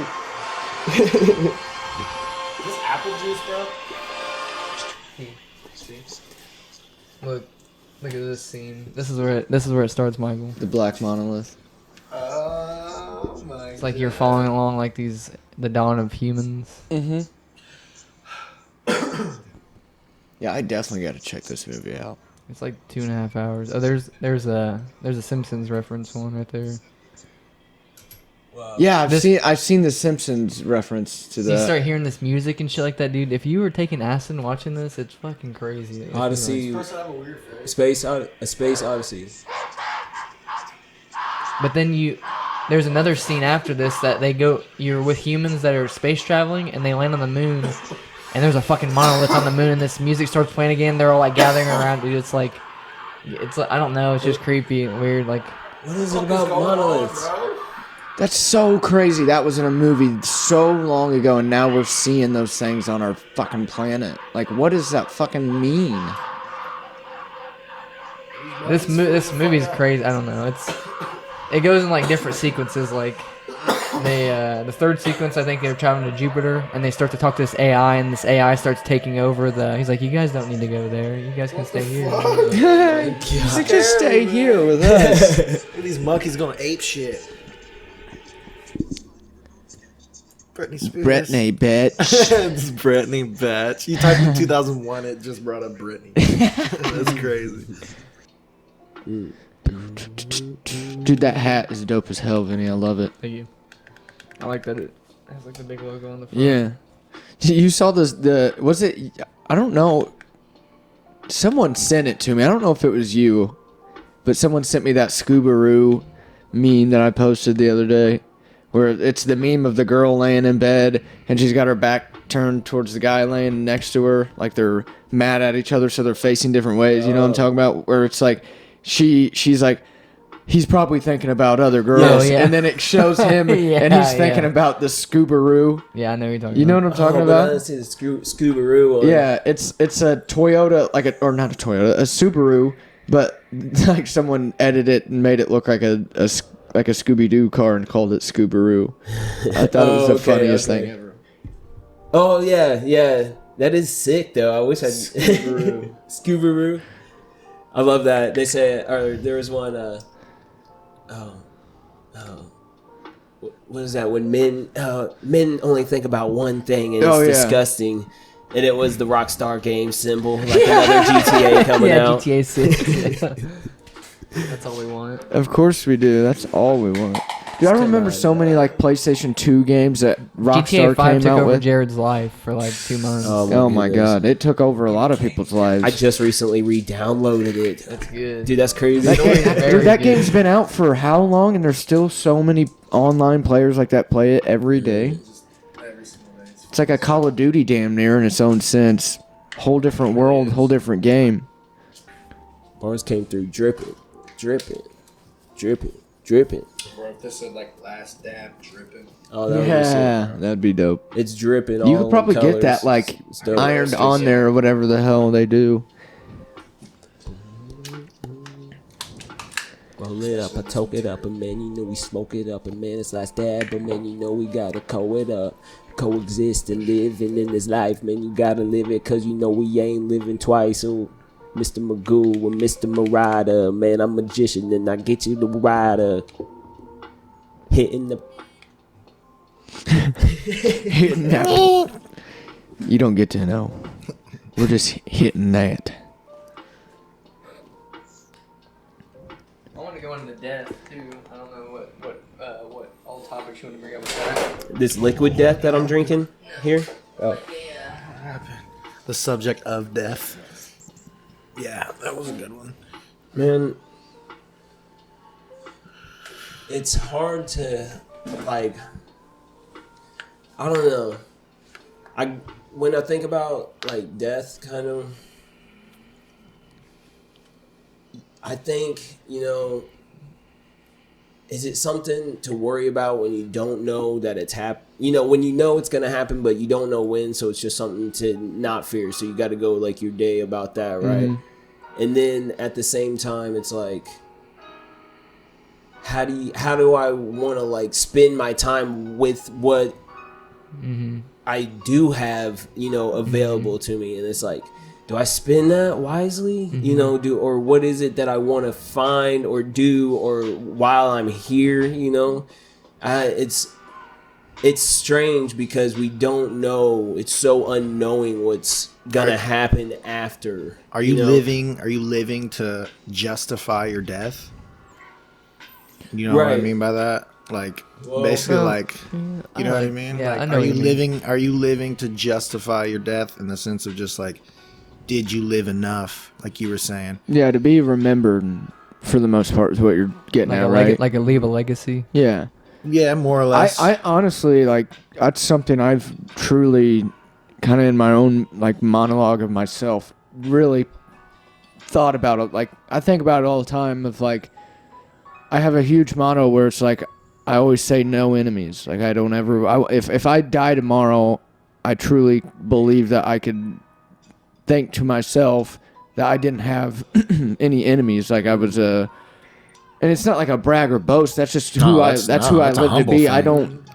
Is this apple juice, bro? Look at this scene. This is where it starts, Michael. The Black Monolith. Oh my. It's like you're following along like the dawn of humans. Mm-hmm. Yeah, I definitely got to check this movie out. It's like 2.5 hours. Oh, there's a Simpsons reference one right there. Yeah, This- I've seen the Simpsons reference to So you that. start hearing this music and shit like that, dude. If you were taking acid and watching this, it's fucking crazy. It's Odyssey, like- a space Odyssey. But then there's another scene after this that you're with humans that are space traveling and they land on the moon, and there's a fucking monolith on the moon, and this music starts playing again. They're all like gathering around, dude. It's like I don't know. It's just creepy and weird. Like, What is it about monoliths? That's so crazy. That was in a movie so long ago, and now we're seeing those things on our fucking planet. Like, what does that fucking mean? this movie's crazy. I don't know. It goes in like different sequences. Like the third sequence, I think they're traveling to Jupiter, and they start to talk to this AI, and this AI starts taking over he's like, you guys don't need to go there. You guys can stay here. He's like, just stay here with us. These monkeys going ape shit. Britney Spears. Britney, bitch. It's Britney, bitch. You typed in 2001, it just brought up Britney. That's crazy. Dude, that hat is dope as hell, Vinny. I love it. Thank you. I like that it has like the big logo on the front. Yeah. You saw this, was it, I don't know. Someone sent it to me. I don't know if it was you, but someone sent me that Scoobaroo meme that I posted the other day, where it's the meme of the girl laying in bed and she's got her back turned towards the guy laying next to her, like they're mad at each other, so they're facing different ways. You know what I'm talking about? Where it's like she's like, he's probably thinking about other girls, yeah. and then it shows him Yeah, and he's thinking yeah. about the Scoobaroo. Yeah, I know what you're talking You know about. what I'm talking But I about? didn't see the Scoobaroo. Yeah, it's a Toyota, or not a Toyota, a Subaru, but like someone edited it and made it look like a Scooby-Doo car and called it Scoobaroo. I thought it was the funniest thing ever. Oh yeah, that is sick though. I wish I Scoobaroo. I love that. They say, or there was one. What is that? When men only think about one thing and it's disgusting, and it was the Rockstar game symbol, like another GTA coming Yeah, out. GTA 6. That's all we want. Of course we do. That's all we want. Dude, I remember so many like PlayStation 2 games that Rockstar GTA 5 came took out over with. Jared's life for like 2 months. Oh my goodness. god, it took over a lot of people's lives. I just recently re-downloaded it. That's good. Dude, that's crazy. Dude, that game's been out for how long, and there's still so many online players like that play it every day. It's like a Call of Duty damn near in its own sense. Whole different world, whole different game. Bars came through dripping. Or if this said like last dab dripping. Oh, that would be Yeah, sick. that'd be dope. It's dripping. You all could probably colors. get that like It's dope. ironed on there or whatever the hell they do. Roll it up, I toke it up, and man, you know we smoke it up, and man, it's last dab, but man, you know we gotta it up, coexist and living in this life, man, you gotta live it, cause you know we ain't living twice, so Mr. Magoo and Mr. Marada, man, I'm magician, and I get you the rider, hitting the... Hitting that. You don't get to know. We're just hitting that. I want to go into death too. I don't know what all topics you want to bring up with that. This liquid death that I'm drinking here? Oh. The subject of death. Yeah, that was a good one. Man, it's hard to, like, I don't know. When I think about, like, death, kind of, I think, you know, is it something to worry about when you don't know that it's you know, when you know it's going to happen, but you don't know when, so it's just something to not fear. So you got to go, like, your day about that, right? Mm-hmm. And then at the same time, it's like, how do I want to, like, spend my time with what I do have, you know, available to me? And it's like, do I spend that wisely? You know, or what is it that I want to find or do, or while I'm here, you know? it's strange because we don't know. It's so unknowing what's gonna happen after. Are you living? Are you living to justify your death? You know what I Right. mean by that? Like Well, basically, well, like you know what I mean? yeah, like, I know are what you you mean. living? Are you living to justify your death in the sense of just like, did you live enough? Like you were saying. Yeah, to be remembered for the most part is what you're getting Like at, a right? like a leave a legacy. Yeah. Yeah, more or less. I honestly, like, that's something I've truly kind of in my own, like, monologue of myself really thought about it. Like, I think about it all the time of, like, I have a huge motto where it's like, I always say no enemies. Like, I don't ever, if I die tomorrow, I truly believe that I could think to myself that I didn't have any enemies. Like, I was and it's not like a brag or boast. That's just who that's I a live to humble be. thing. I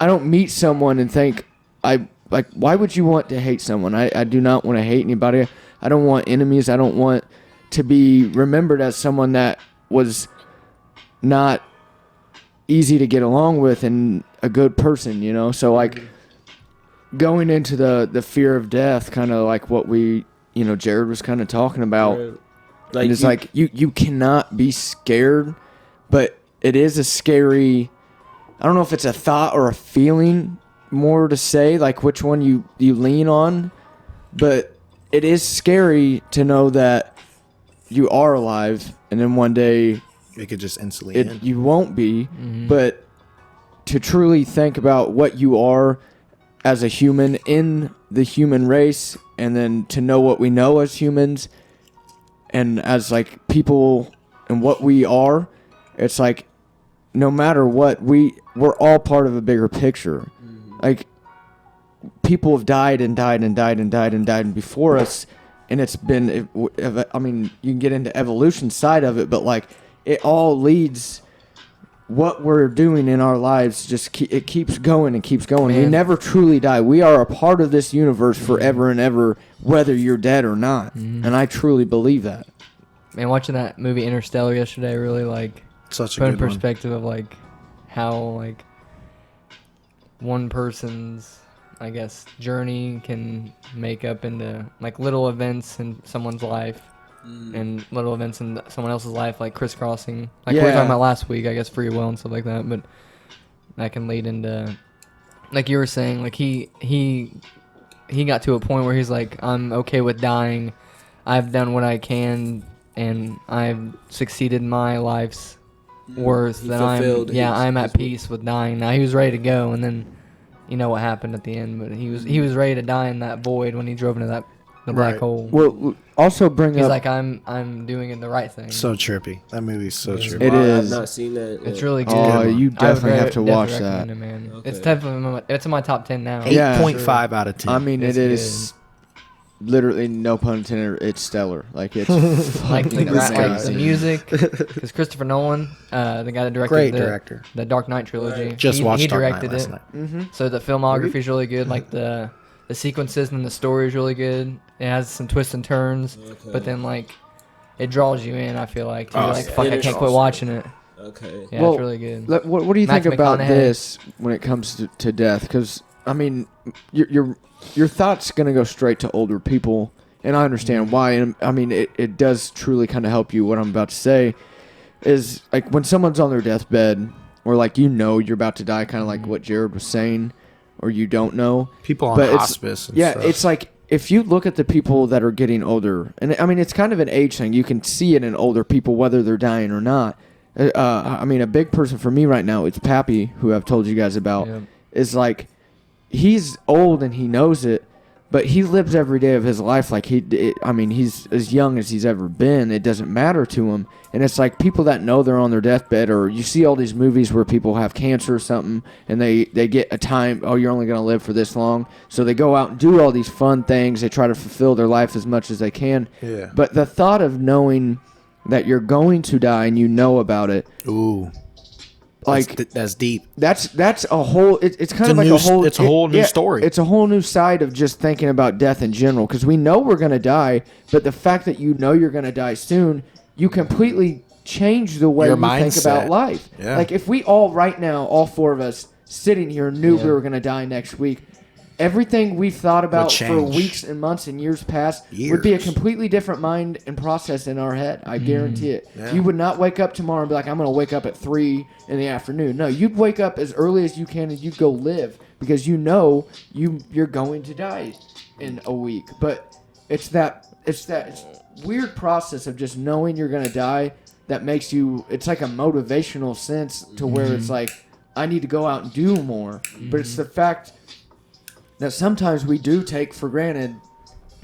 don't meet someone and think like, why would you want to hate someone? I do not want to hate anybody. I don't want enemies. I don't want to be remembered as someone that was not easy to get along with and a good person, you know? So like going into the fear of death, kind of like what we, you know, Jared was kind of talking about. Right. And it's like you cannot be scared, but it is a scary, I don't know if it's a thought or a feeling more to say, like which one you lean on, but it is scary to know that you are alive and then one day it could just instantly end. you won't be, but to truly think about what you are as a human in the human race, and then to know what we know as humans and as like people and what we are, it's like no matter what, we're all part of a bigger picture. Like people have died and died and died and died and died before us, and it's been, I mean, you can get into evolution side of it, but like it all leads, what we're doing in our lives just it keeps going and keeps going. We Man. never truly die. We are a part of this universe forever and ever, whether you're dead or not. And I truly believe that. Man, watching that movie Interstellar yesterday really like Such a put in good one. perspective of like how like one person's, I guess, journey can make up into like little events in someone's life and little events in someone else's life, like crisscrossing, like we were Yeah. talking about last week, I guess, free will and stuff like that. But that can lead into, like you were saying, like he got to a point where he's like, I'm okay with dying. I've done what I can, and I've succeeded in my life's worth. He That fulfilled I'm his at peace with dying. Now he was ready to go, and then you know what happened at the end. But he was ready to die in that void when he drove into the black Right. hole. Well, also bring He's up, like, I'm doing it the right thing. So trippy. That movie's so trippy. It Wow, is. I've not seen that. It's yet. really good. oh, you I would definitely have to definitely watch that. recommend it, man. Okay. It's definitely it's in my top 10 now. Yeah. 8.5 out of 10. I mean, It's it is literally, no pun intended, it's stellar. Like, it's like fucking this guy. the amazing. music, because Christopher Nolan, the guy that directed Great the director. Dark Knight trilogy, Just he watched Dark Knight directed last it. night. Mm-hmm. So the filmography is really good. Like the sequences and the story is really good. It has some twists and turns, Okay. but then like it draws you in. I feel like too. Oh, Like yeah. fuck, I can't quit watching it. Okay. Yeah, Well, it's really good. What do you think Matthew about McConaughey. this when it comes to death? Because, I mean, your thoughts going to go straight to older people, and I understand why. And I mean, it does truly kind of help you. What I'm about to say is, like, when someone's on their deathbed, or like, you know you're about to die, kind of like what Jared was saying, or you don't know. People on But it's- hospice and Yeah, stuff. it's like, if you look at the people that are getting older, and I mean, it's kind of an age thing. You can see it in older people, whether they're dying or not. I mean, a big person for me right now, it's Pappy, who I've told you guys about, Yeah. is like, he's old and he knows it, but he lives every day of his life like I mean, he's as young as he's ever been. It doesn't matter to him. And it's like people that know they're on their deathbed, or you see all these movies where people have cancer or something, and they get a time, oh, you're only going to live for this long. So they go out and do all these fun things. They try to fulfill their life as much as they can. Yeah. But the thought of knowing that you're going to die and you know about it, Ooh. like, That's deep. that's a whole, it's kind It's of a like new a whole, it's a whole new story. It's a whole new side of just thinking about death in general, because we know we're going to die, but the fact that you know you're going to die soon, you completely change the way Your you think mindset. about life. Yeah. Like, if we all right now, all four of us, sitting here and knew we were going to die next week, everything we've thought about for change. weeks and months and years past would be a completely different mind and process in our head. I guarantee it. Yeah. You would not wake up tomorrow and be like, I'm going to wake up at 3 in the afternoon. No, you'd wake up as early as you can and you'd go live because you know you're going to die in a week. But it's that weird process of just knowing you're going to die that makes you, it's like a motivational sense to where it's like, I need to go out and do more. But it's the fact that sometimes we do take for granted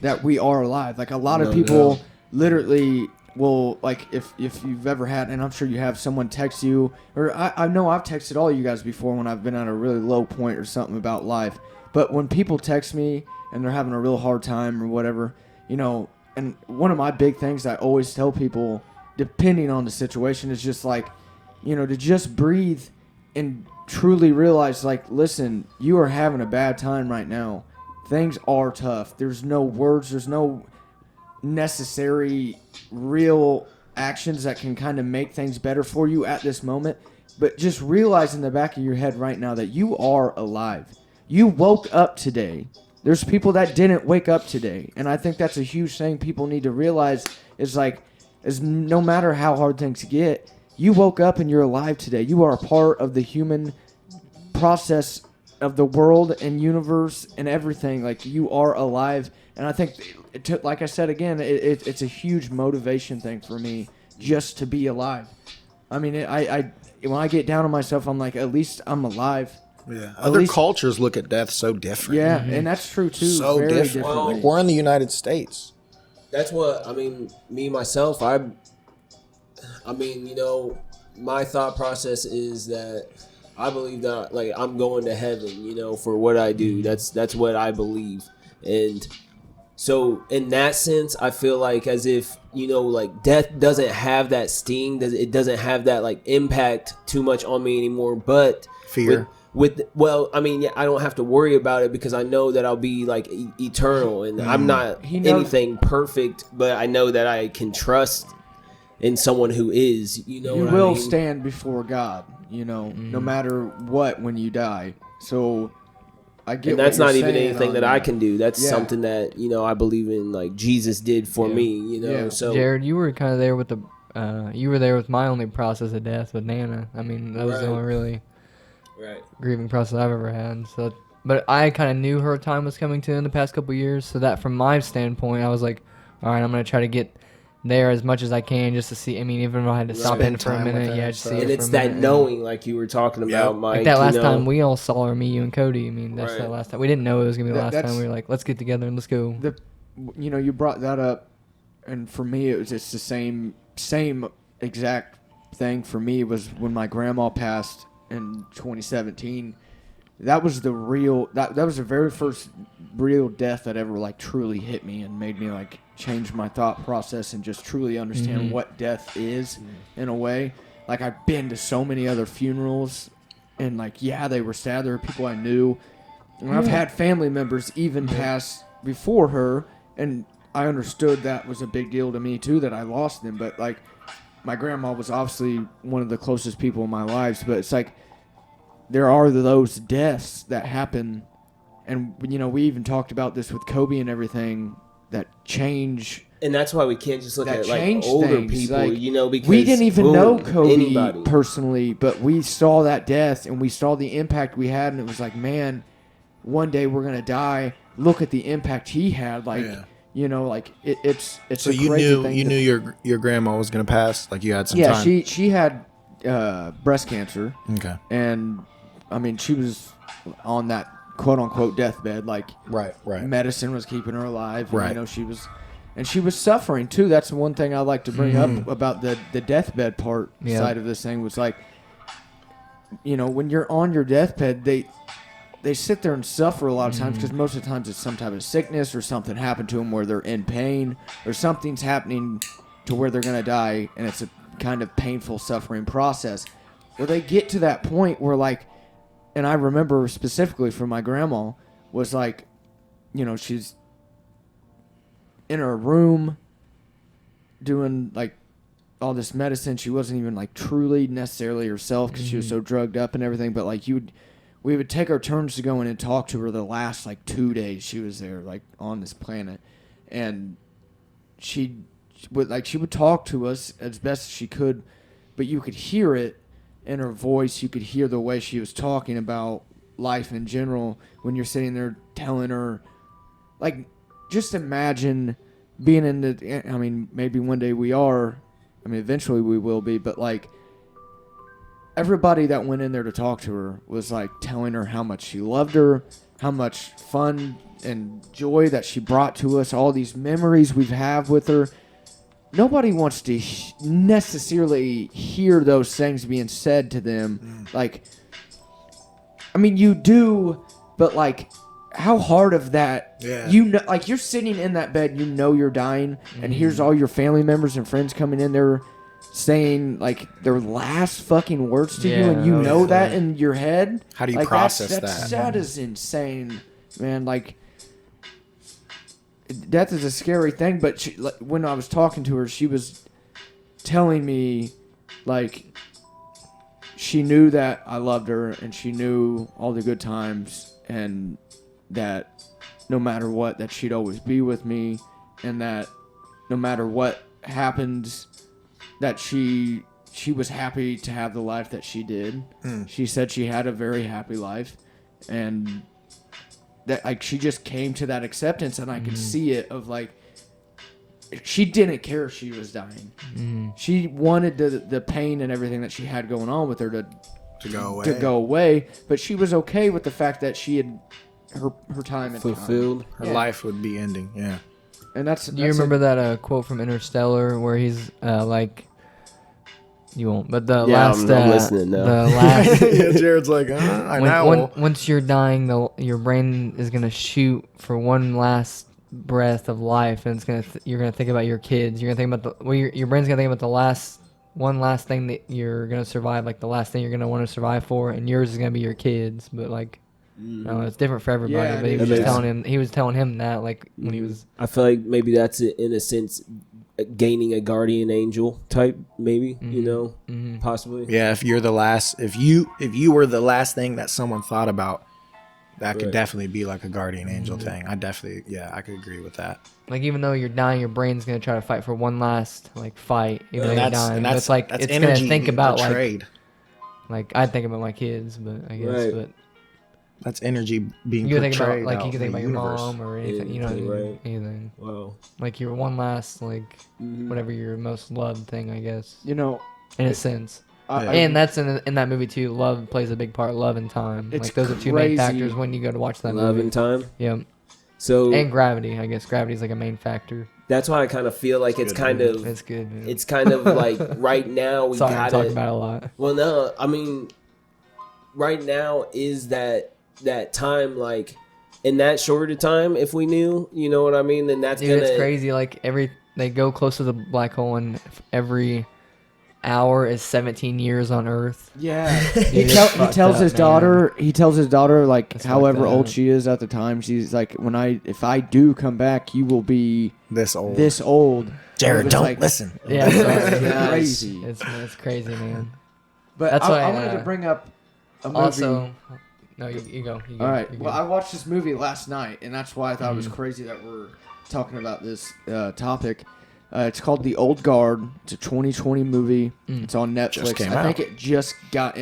that we are alive. Like a lot of people literally will, like if you've ever had, and I'm sure you have, someone text you, or I know I've texted all you guys before when I've been at a really low point or something about life. But when people text me and they're having a real hard time or whatever, you know, and one of my big things I always tell people, depending on the situation, is just like, you know, to just breathe and truly realize, like, listen, you are having a bad time right now. Things are tough. There's no words. There's no necessary real actions that can kind of make things better for you at this moment. But just realize in the back of your head right now that you are alive. You woke up today. There's people that didn't wake up today. And I think that's a huge thing people need to realize is like, is no matter how hard things get, you woke up and you're alive today. You are a part of the human process of the world and universe and everything. Like, you are alive. And I think, like I said again, it's a huge motivation thing for me just to be alive. I mean, I when I get down on myself, I'm like, at least I'm alive. Yeah. Other cultures look at death so different. Yeah, and that's true too. So very different. differently. Like, we're in the United States. That's what I mean. Me myself, I mean, you know, my thought process is that I believe that, like, I'm going to heaven, you know, for what I do. That's what I believe. And so in that sense, I feel like as if, you know, like, death doesn't have that sting, it doesn't have that, like, impact too much on me anymore. But Fear. Well, I mean, yeah, I don't have to worry about it because I know that I'll be, like, eternal, and I'm not anything perfect, but I know that I can trust in someone who is, you know. You what will I mean? stand before God, you know, no matter what when you die. So I get. And that's what not you're even saying anything on that I can do. That's Yeah. something that, you know, I believe in, like, Jesus did for me, you know. Yeah. So Jared, you were kind of there with you were there with my only process of death with Nana. I mean, that was the Right. only really right. grieving process I've ever had. So, but I kind of knew her time was coming to in the past couple years. So that from my standpoint, I was like, all right, I'm gonna try to get there as much as I can just to see. I mean, even if I had to stop in Spend for a time with minute, her yeah, and just see stuff. her And for it's a that minute. knowing, like you were talking about, Mike. Like that last you know, time we all saw her, me, you, and Cody. I mean, that's Right. that last time. We didn't know it was gonna be the last That's- time. We were like, let's get together and let's go. You know, you brought that up, and for me, it's the same exact thing. For me, was when my grandma passed in 2017. That was the real. That was the very first real death that ever, like, truly hit me and made me, like, change my thought process and just truly understand what death is in a way. Like, I've been to so many other funerals, and, like, yeah, they were sad. There were people I knew, and I've had family members even pass before her, and I understood that was a big deal to me too, that I lost them. But, like, my grandma was obviously one of the closest people in my lives, but it's like there are those deaths that happen, and, you know, we even talked about this with Kobe and everything, that change. And that's why we can't just look That at, like, changed older things. people, Like, you know, because we didn't even boom, know Kobe anybody. personally, but we saw that death and we saw the impact we had, and it was like, man, one day we're gonna die. Look at the impact he had. Like, Yeah. you know, like it's So a you crazy knew thing you to- knew your grandma was gonna pass. Like, you had some Yeah, time. she had breast cancer, Okay. and I mean, she was on that quote unquote deathbed. Like, Right. medicine was keeping her alive. And, Right. you know, she was suffering too. That's one thing I like to bring up about the deathbed part side of this thing was, like, you know, when you're on your deathbed, they sit there and suffer a lot of times because most of the times it's some type of sickness or something happened to them where they're in pain or something's happening to where they're going to die, and it's a kind of painful suffering process. Well, they get to that point where, like, and I remember specifically from my grandma, was like, you know, she's in her room doing, like, all this medicine. She wasn't even, like, truly necessarily herself because she was so drugged up and everything. But, like, we would take our turns to go in and talk to her the last like 2 days she was there, like on this planet, and she would talk to us as best as she could, but you could hear it in her voice. You could hear the way she was talking about life in general when you're sitting there telling her, like, just imagine being in the, I mean, maybe one day we are, I mean, eventually we will be, but like, everybody that went in there to talk to her was like telling her how much she loved her, how much fun and joy that she brought to us, all these memories we've had with her. Nobody wants to necessarily hear those things being said to them. Like, I mean, you do, but like, how hard of that? Yeah. You know, like you're sitting in that bed, you know you're dying, and here's all your family members and friends coming in there saying like their last fucking words to you, and you know that in your head. How do you like, process that? That is insane, man. Like, death is a scary thing, but she, like, when I was talking to her, she was telling me like she knew that I loved her, and she knew all the good times, and that no matter what, that she'd always be with me, and that no matter what happens, that she was happy to have the life that she did. She said she had a very happy life, and that like she just came to that acceptance, and I could see it of like she didn't care if she was dying. She wanted the pain and everything that she had going on with her to go away, but she was okay with the fact that she had her time and fulfilled. Her life would be ending. Yeah. And that's Do you remember that quote from Interstellar where he's like, you won't, but the last, I'm listening now. the last, Yeah, Jared's like, I know. once you're dying, your brain is gonna shoot for one last breath of life, and it's you're gonna think about your kids. You're gonna think about your brain's gonna think about the one last thing that you're gonna survive, like the last thing you're gonna want to survive for, and yours is gonna be your kids. But like, no, it's different for everybody. Yeah, but he was telling him that like when he was. I feel like maybe that's in a sense gaining a guardian angel type, maybe you know, possibly. Yeah, if you're the last, if you were the last thing that someone thought about, that could definitely be like a guardian angel thing. I could agree with that. Like, even though you're dying, your brain's gonna try to fight for one last like fight, even though you're dying. But it's like it's gonna think about like I think about my kids, but I guess but that's energy being you can think portrayed. about like you can think about your universe. mom or anything, you know, anything. Wow. Like your one last like whatever your most loved thing, I guess. You know, in a sense. and that's in that movie too. Love plays a big part. Love and time. It's Like those are two main factors when you go to watch that movie. Love and time. Yeah. So and gravity. I guess gravity's like a main factor. that's why I kind of feel like it's kind of It's good. Man. it's kind of like right now we Sorry, gotta I'm talking about it a lot. Well, no, I mean, right now is that time like in that shorter time. If we knew, you know what I mean, then that's Dude, gonna. it's crazy. Like they go close to the black hole, and every hour is 17 years on Earth. yeah, Dude, he it's tells fucked his up, daughter. He tells his daughter like That's however fucked old up. she is at the time. She's like, if I do come back, you will be This old. this old. Jared, It's don't like- listen. Yeah, it's It's crazy. It's crazy, man. But That's I why, wanted to bring up a movie. Also, no, you go. All right. Well, I watched this movie last night, and that's why I thought it was crazy that we're talking about this topic. It's called The Old Guard. It's a 2020 movie. It's on Netflix. Just came I think out. it just got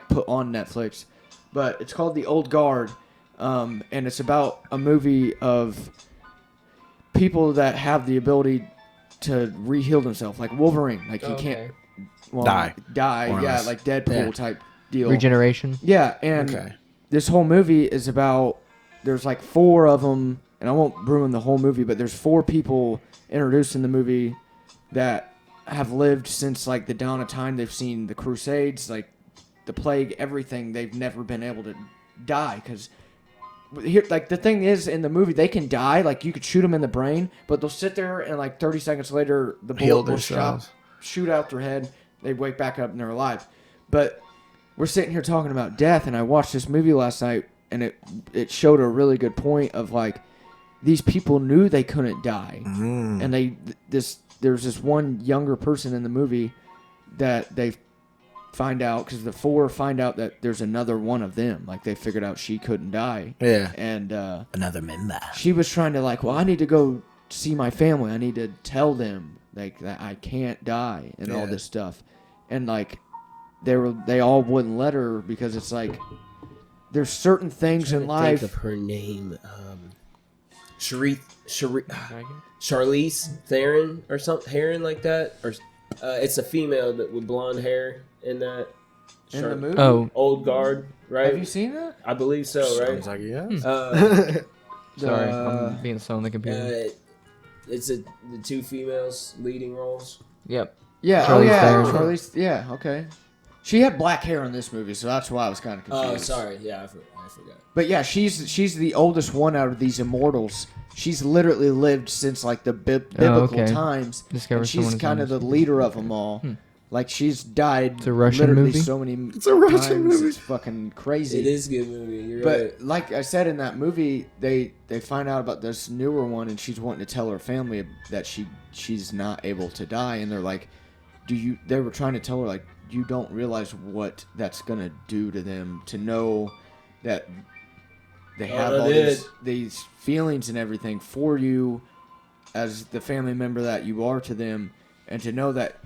put on Netflix. But it's called The Old Guard, and it's about a movie of people that have the ability to re-heal themselves, like Wolverine. Like he can't Die. Yeah, less. like Deadpool type deal. Regeneration. Yeah, and this whole movie is about, there's like 4 of them, and I won't ruin the whole movie, but there's 4 people introduced in the movie that have lived since like the dawn of time. They've seen the Crusades, like the plague, everything. They've never been able to die because here, like the thing is, in the movie they can die, like you could shoot them in the brain, but they'll sit there and like 30 seconds later the bullet will shoot out their head. They wake back up and they're alive. But we're sitting here talking about death, and I watched this movie last night, and it showed a really good point of like these people knew they couldn't die, and there's this one younger person in the movie that they find out, because the 4 find out that there's another one of them. Like, they figured out she couldn't die. Yeah. And Another member. she was trying to, like, well, I need to go see my family. I need to tell them, like, that I can't die and all this stuff. And, like, they all wouldn't let her, because it's like, there's certain things in life. Think of her name. Charlize Theron or something, Heron like that, or it's a female that with blonde hair in that. In the movie? Oh, Old Guard, right? Have you seen that? I believe so, right? Sounds like yeah. sorry, I'm being slow on the computer. It's the 2 females leading roles. Yep. Yeah. Charlize Theron. Charlize. Yeah. Okay. She had black hair in this movie, so that's why I was kind of confused. Oh, sorry. Yeah, I forgot. But yeah, she's the oldest one out of these immortals. She's literally lived since like the biblical times. Discover and she's kind of the leader of them all. Like, she's died It's a Russian literally movie? so many It's a Russian times. movie. It's fucking crazy. It is a good movie. You're But right. like I said in that movie, they find out about this newer one, and she's wanting to tell her family that she's not able to die, and they're like, they were trying to tell her, like, you don't realize what that's gonna do to them, to know that they have all these feelings and everything for you as the family member that you are to them, and to know that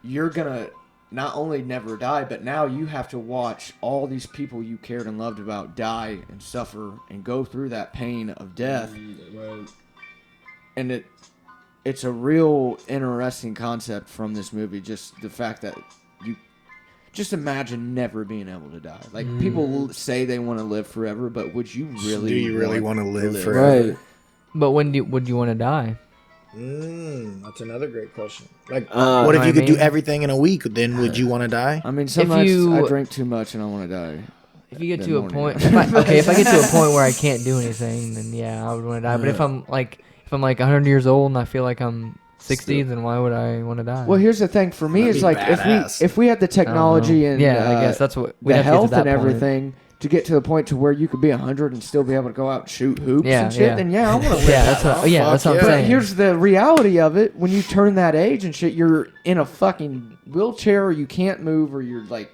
you're gonna not only never die, but now you have to watch all these people you cared and loved about die and suffer and go through that pain of death. Right. And it's a real interesting concept from this movie, just the fact that you just imagine never being able to die. Like, people say they want to live forever, but would you really Do you really want to live forever? Right. But would you want to die? That's another great question. Like, Uh, what if I you could do mean- everything in a week? Then would you want to die? I mean, sometimes you- I drink too much and I want to die. If you get Then to a morning. point, if I get to a point where I can't do anything, then yeah, I would want to die. But if I'm like 100 years old and I feel like I'm 60, then why would I want to die? Well, here's the thing for me That'd is be like badass. if we had the technology and yeah, I guess that's what we'd the have to get to health that and point. everything to get to the point to where you could be 100 and still be able to go out and shoot hoops Yeah, and shit, yeah. then yeah, I want to live. Yeah, that's what I'm Fuck saying. But here's the reality of it: when you turn that age and shit, you're in a fucking wheelchair, or you can't move, or you're like,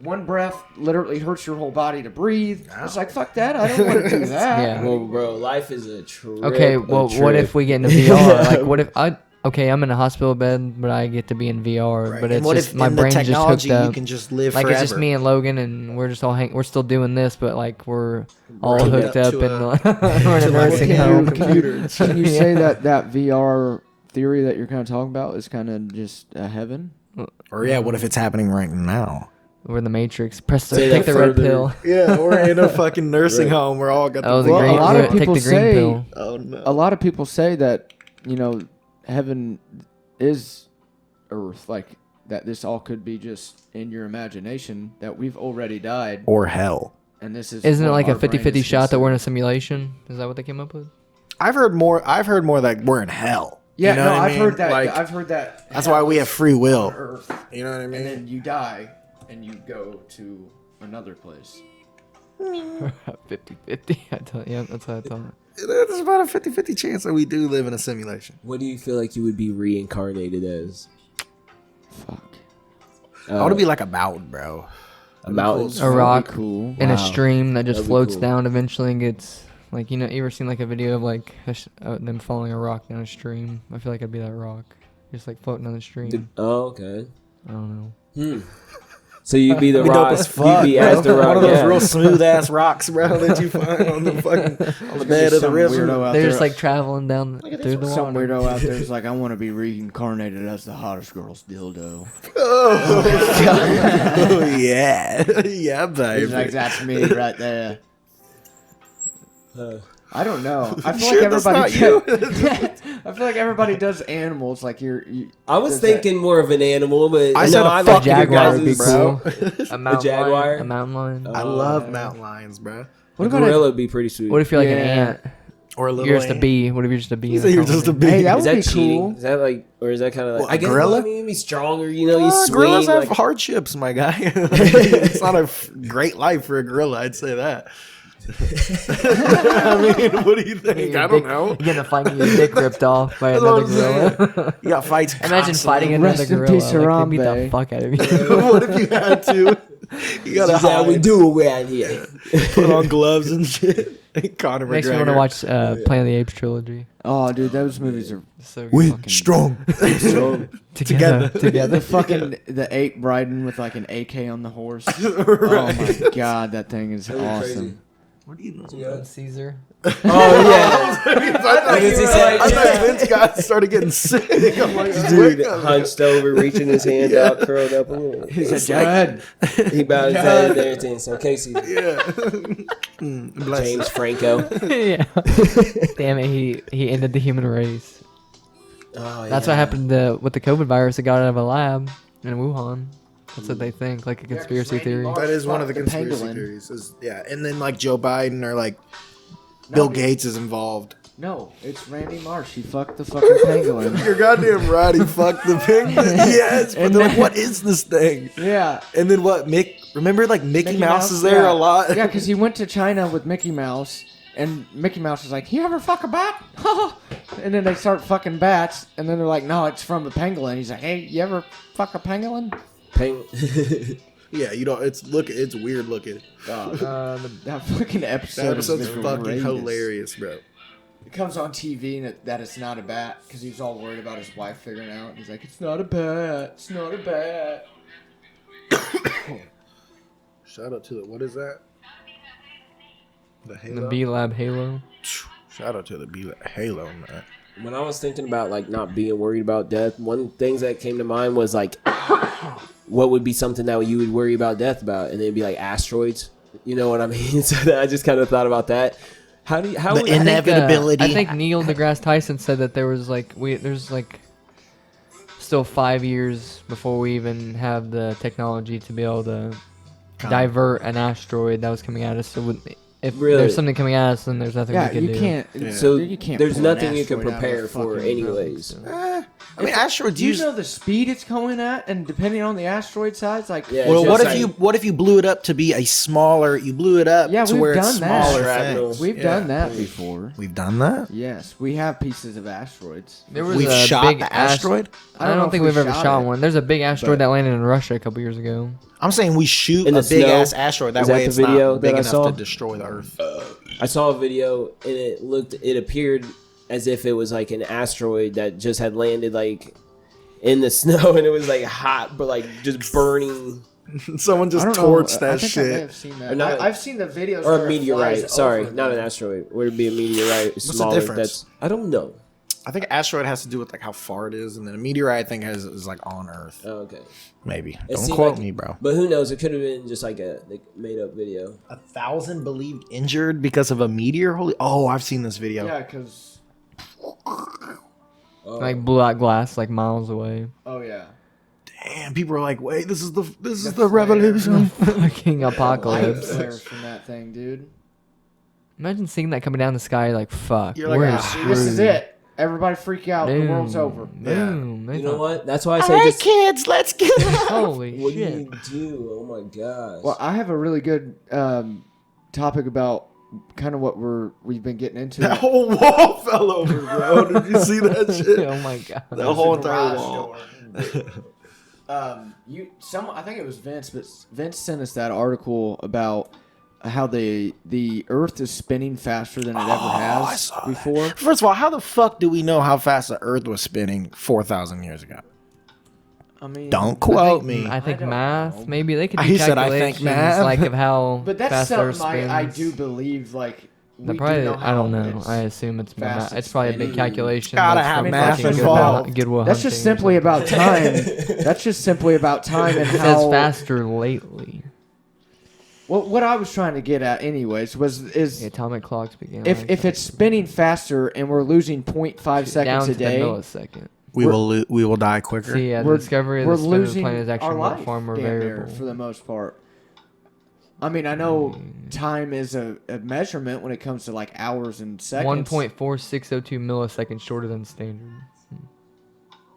one breath literally hurts your whole body to breathe. It's like, fuck that, I don't want to do that. Yeah. Well, bro, life is a trip. Okay, well, what if we get into VR? Like, what if I'm in a hospital bed, but I get to be in VR, but and it's what just if my in the brain's just technology hooked up. you can just live Like, forever? it's just me and Logan, and we're just we're still doing this, but like we're all Hooked hooked up up to and a- we're in a to, like, nursing a home. computer. Can you say that VR theory that you're kind of talking about is kind of just a heaven? Or yeah, what if it's happening right now? We're in the Matrix. Say Take that the red further. pill. Yeah, we're in a fucking nursing home. We're all got That was the a Well, great. a lot of take people the green say- pill. Oh no. A lot of people say that, you know, heaven is earth, like that this all could be just in your imagination, that we've already died, Or hell. and this is Isn't it what like a our brain 50-50 is shot that we're in considered. a simulation? Is that what they came up with? I've heard more that we're in hell. Yeah, You know no, what I I've mean? heard that. Like, I've heard that. that's why we have free on will. Earth, You know what I mean? and then you die, and you go to another place. 50-50. I thought, yeah, that's what I thought. There's about a 50-50 chance that we do live in a simulation. What do you feel like you would be reincarnated as? Fuck. I want to be like a mountain, bro. A mountain. A rock Cool. in a Wow. stream that just That'd be floats cool. down eventually and gets like, you ever seen like a video of like them following a rock down a stream? I feel like I'd be that rock, just like floating down the stream. Oh, okay. I don't know. So you'd be the Be dope rock. as fuck, You'd be bro. as the rock. One of those yeah. real smooth ass rocks, bro, that you find on the fucking on the bed of the Some river. weirdo out They're there. just like traveling down through the Some water. weirdo out there is like, I want to be reincarnated as the hottest girl's dildo. Oh yeah, yeah, baby. He's like, that's me right there. I don't know. I feel Sure, like that's everybody. not you. I feel like everybody does animals. Like I was there's that- thinking more of an animal, but I no, said a I A like your jaguar would be guys' bro. cool. A mountain jaguar? lion. A mountain lion. I love mountain lions, bro. What about gorilla would be pretty sweet. What if you're like an Yeah. ant? Or a little. You're just a ant. bee. What if you're just a bee? You in say a you're just a colony? bee. Hey, that is would that be cheating? cool. Is that like, or is that kind of like? What, I guess gorilla? I mean, be stronger. You know, you swing. Gorillas have like, hardships, my guy. It's not a great life for a gorilla. I'd say that. I mean, what do you think? I don't know. You're gonna find your dick ripped off by another gorilla. You got fights. Imagine fighting another Rest in gorilla. peace, Like, they beat the Harambe. fuck out of you. What if you had to? You gotta This is how we hide, do it around here. put on gloves and shit. Conor Makes me McGregor. want to watch Planet of the Apes trilogy. Oh, dude, those movies are So We fucking- strong. together. the fucking the ape riding with like an AK on the horse. Oh my god, that thing is awesome. What do you Yeah. Caesar. Oh yeah, I thought Vince got started getting sick. I'm like, dude, wake up. hunched over, reaching his hand out, curled up. He said, "Dad." He bowed his head and everything. So Casey, Yeah. Bless James Franco. Yeah. Damn it, he ended the human race. Oh, That's what happened with the COVID virus. It got out of a lab in Wuhan. That's what they think, like a conspiracy theory. That is one of the The conspiracy pangolin. theories. Yeah, and then like Joe Biden or like Bill Gates is involved. No, it's Randy Marsh. He fucked the fucking pangolin. You're goddamn right. He fucked the penguin. Yes, but And they're like, then- what is this thing? Yeah. And then what? Remember like Mickey Mouse is there yeah. a lot. Yeah, because he went to China with Mickey Mouse, and Mickey Mouse was like, "You ever fuck a bat?" And then they start fucking bats, and then they're like, "No, it's from a pangolin." He's like, "Hey, you ever fuck a pangolin?" Yeah, you don't. It's weird looking. That fucking episode. That episode's is fucking horrendous. hilarious, bro. It comes on TV and that it's not a bat because he's all worried about his wife figuring out. He's like, "It's not a bat. It's not a bat." Shout out to the what is that? The The Halo. B Lab Halo. Shout out to the Halo, man. When I was thinking about like not being worried about death, one things that came to mind was like, what would be something that you would worry about death about, and it'd be like asteroids. You know what I mean? So I just kind of thought about that. How The would inevitability. I think Neil deGrasse Tyson said that there's still 5 years before we even have the technology to be able to divert an asteroid that was coming at us. So if Really? there's something coming at us, then there's nothing Yeah, we can you do. can't. Yeah. So you can't. there's pull an nothing you can asteroid out of prepare a for fucking- anyways. I mean, asteroids Do you use. know the speed it's going at, and depending on the asteroid size, like Yeah, Well, it's what just if like- what if you blew it up to be a smaller? You blew it up Yeah, to we've where it's done that. smaller. Shrapnel. things. we've Yeah. done that before. We've done that. Yes, we have pieces of asteroids. There was We've a shot big the asteroid. I know don't if think we we've ever shot it, one. There's a big asteroid but- that landed in Russia a couple years ago. I'm saying we shoot In a the big snow? ass asteroid. That Is that way, the it's video not big that I enough saw? to destroy the Earth. I saw a video and it appeared as if it was like an asteroid that just had landed like in the snow, and it was like hot but like just burning. Someone I just don't know. torched I that think I may shit. have seen that. Or not- I've seen the videos. Or where a it meteorite. flies Sorry, over not an them. asteroid. Would it be a meteorite? the Smaller. difference? That's I don't know. I think asteroid has to do with like how far it is, and then a meteorite I think is like on Earth. Oh, okay. Maybe. It Don't seemed quote like- me, bro. But who knows? It could have been just like a made up video. 1,000 believed injured because of a meteor. Holy! Oh, I've seen this video. Yeah, because Like blew out glass like miles away. oh yeah, Damn, people are like, wait, this is the revolution. Fucking light apocalypse. flares from that thing, dude. Imagine seeing that coming down the sky like fuck. You're like, we're ah, screwed. This is it. Everybody freak out. The world's Boom. over. Boom. They You know thought- what? That's why I say just. kids, let's get out. Holy What do shit. you do? Oh my gosh. Well, I have a really good topic about kind of what we've been getting into. That whole wall fell over, bro. Did you see that shit? Oh my god. The whole entire garage wall. I think it was Vince, but Vince sent us that article about how the Earth is spinning faster than it ever I has saw that. before. First of all, how the fuck do we know how fast the Earth was spinning 4,000 years ago? I mean, Don't quote me. I think I don't math. know. Maybe they could do He said, "I calculations think math." like of how but that's fast the Earth something spins. I do believe. Like, That we probably, do know I don't how know. it's I assume it's fast it's probably a big spinning. calculation. Gotta that's have from math fucking involved. Goodwill That's just Hunting or simply about something. time. That's just simply about time and It says how. faster lately. Well, what I was trying to get at, anyways, is The atomic clocks began. if it's spinning faster and we're losing 0.5 down seconds to a day, the millisecond. We will die quicker. See, yeah, the we're, discovery of we're the spin of the losing planet is actually our more, life far more damn near, variable. for the most part. I mean, I know time is a measurement when it comes to like hours and seconds. 1.4602 milliseconds shorter than standard.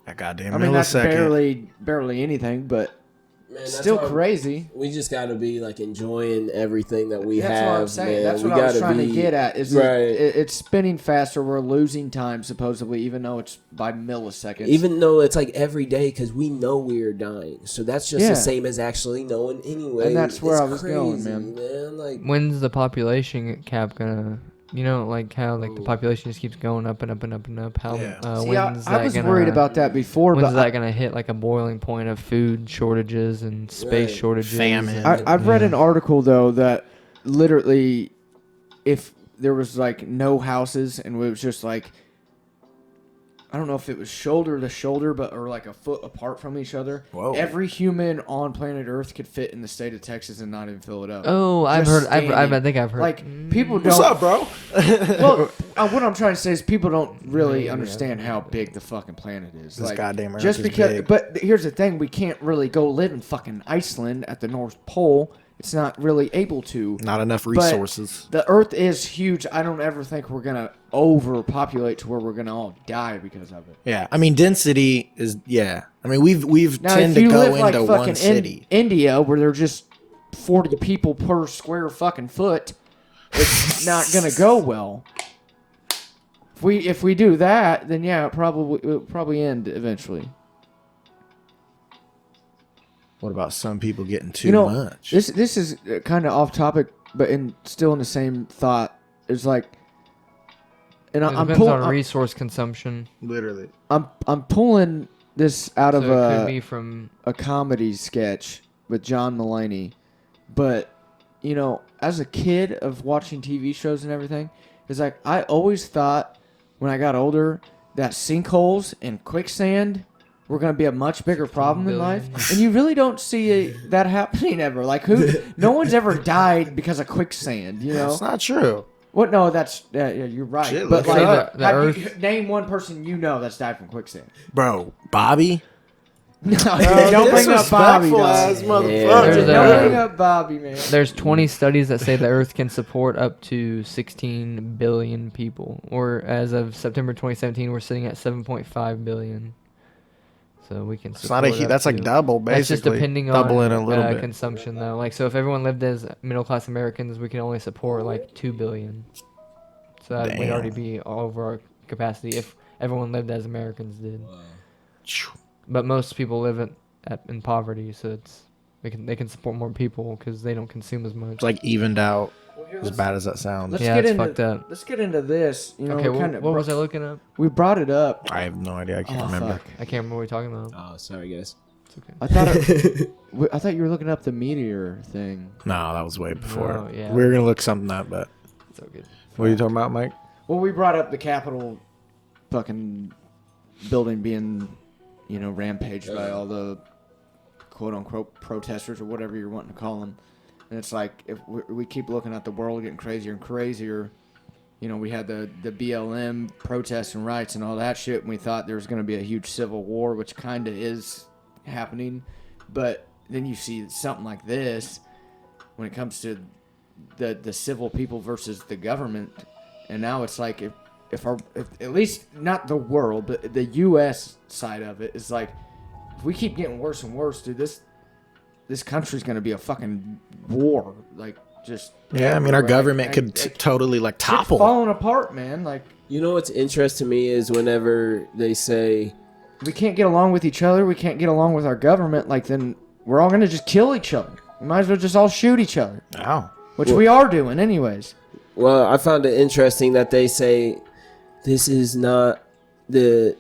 That goddamn I mean, that's millisecond. barely anything, but that's still why crazy. We just gotta be like enjoying everything that we That's have. what I'm saying. Man. That's we what I was gotta trying to get at. Is right. it's spinning faster. We're losing time supposedly, even though it's by milliseconds. Even though it's like every day, because we know we are dying. So that's just Yeah. the same as actually knowing anyway. And that's where It's I was going, crazy, man. Like, When's the population cap gonna? You know, like how like the population just keeps going up and up and up and up. How Yeah. See, when's I that was gonna, worried about that before, When's but that gonna hit like a boiling point of food shortages and space Right. shortages? Famine. I've read an article though that literally, if there was like no houses and it was just like, I don't know if it was shoulder to shoulder, but or like a foot apart from each other. Whoa. Every human on planet Earth could fit in the state of Texas and not even fill it up. Oh, I've Just heard. I standing. think I've heard. Like people don't. What's up, bro? Well, what I'm trying to say is people don't really understand how big the fucking planet is. This Like, goddamn Earth just is because. big. But here's the thing: we can't really go live in fucking Iceland at the North Pole. It's not really able to. Not enough But resources. the Earth is huge. I don't ever think we're gonna overpopulate to where we're gonna all die because of it. Yeah, I mean density is I mean we've Now, tend if to you go live like into fucking one city. India, where they're just 40 people per square fucking foot, it's not gonna go well. If we do that, then yeah, it'll probably end eventually. What about some people getting too much? This is kind of off topic, but still in the same thought. It's like, and it I'm depends pulling. on resource consumption. Literally. I'm pulling this out So of it could be from. a comedy sketch with John Mulaney, but you know, as a kid of watching TV shows and everything, it's like I always thought when I got older that sinkholes and quicksand were going to be a much bigger problem in life, and you really don't see that happening ever. Like no one's ever died because of quicksand, you know? That's not true. What? No, that's yeah, you're right. Shit, but look it like, up. The have you- Earth- name one person you know that's died from quicksand. Bro, Bobby? No, don't bring up Bobby. Disrespectful dog. ass motherfucker. There's Don't a- bring up Bobby, man. There's 20 studies that say the Earth can support up to 16 billion people, or as of September 2017, we're sitting at 7.5 billion. So we can. It's not a support up that's like to- double basically. That's just depending on doubling a little bit. consumption, though. Like, so if everyone lived as middle class Americans, we can only support like 2 billion. So that would Damn. already be over our capacity if everyone lived as Americans did. But most people live in poverty, so they can support more people because they don't consume as much. It's like evened out. As bad as that sounds. Let's Yeah, get it's into, fucked up. Let's get into this. You know, Okay, we kinda what was I looking up? We brought it up. I have no idea. I can't Oh, remember. fuck. I can't remember what we're talking about. oh, sorry guys. It's okay. I thought I thought you were looking up the meteor thing. No, that was way before. Oh, yeah. We were gonna look something up, but It's all good. what are you talking about, Mike? Well, we brought up the Capitol fucking building being, you know, rampaged by all the quote unquote protesters or whatever you're wanting to call them. And it's like if we keep looking at the world getting crazier and crazier. You know, we had the BLM protests and riots and all that shit, and we thought there was going to be a huge civil war, which kind of is happening. But then you see something like this when it comes to the civil people versus the government, and now it's like if at least not the world, but the U.S. side of it is like if we keep getting worse and worse, dude, this country's going to be a fucking war, like just Yeah, I mean, our everywhere. government Like, could totally like shit's topple. falling apart, man. Like You know what's interesting to me is whenever they say, we can't get along with each other, we can't get along with our government. Like then we're all going to just kill each other. We might as well just all shoot each other, Ow. which we are doing anyways. well, I found it interesting that they say this is not the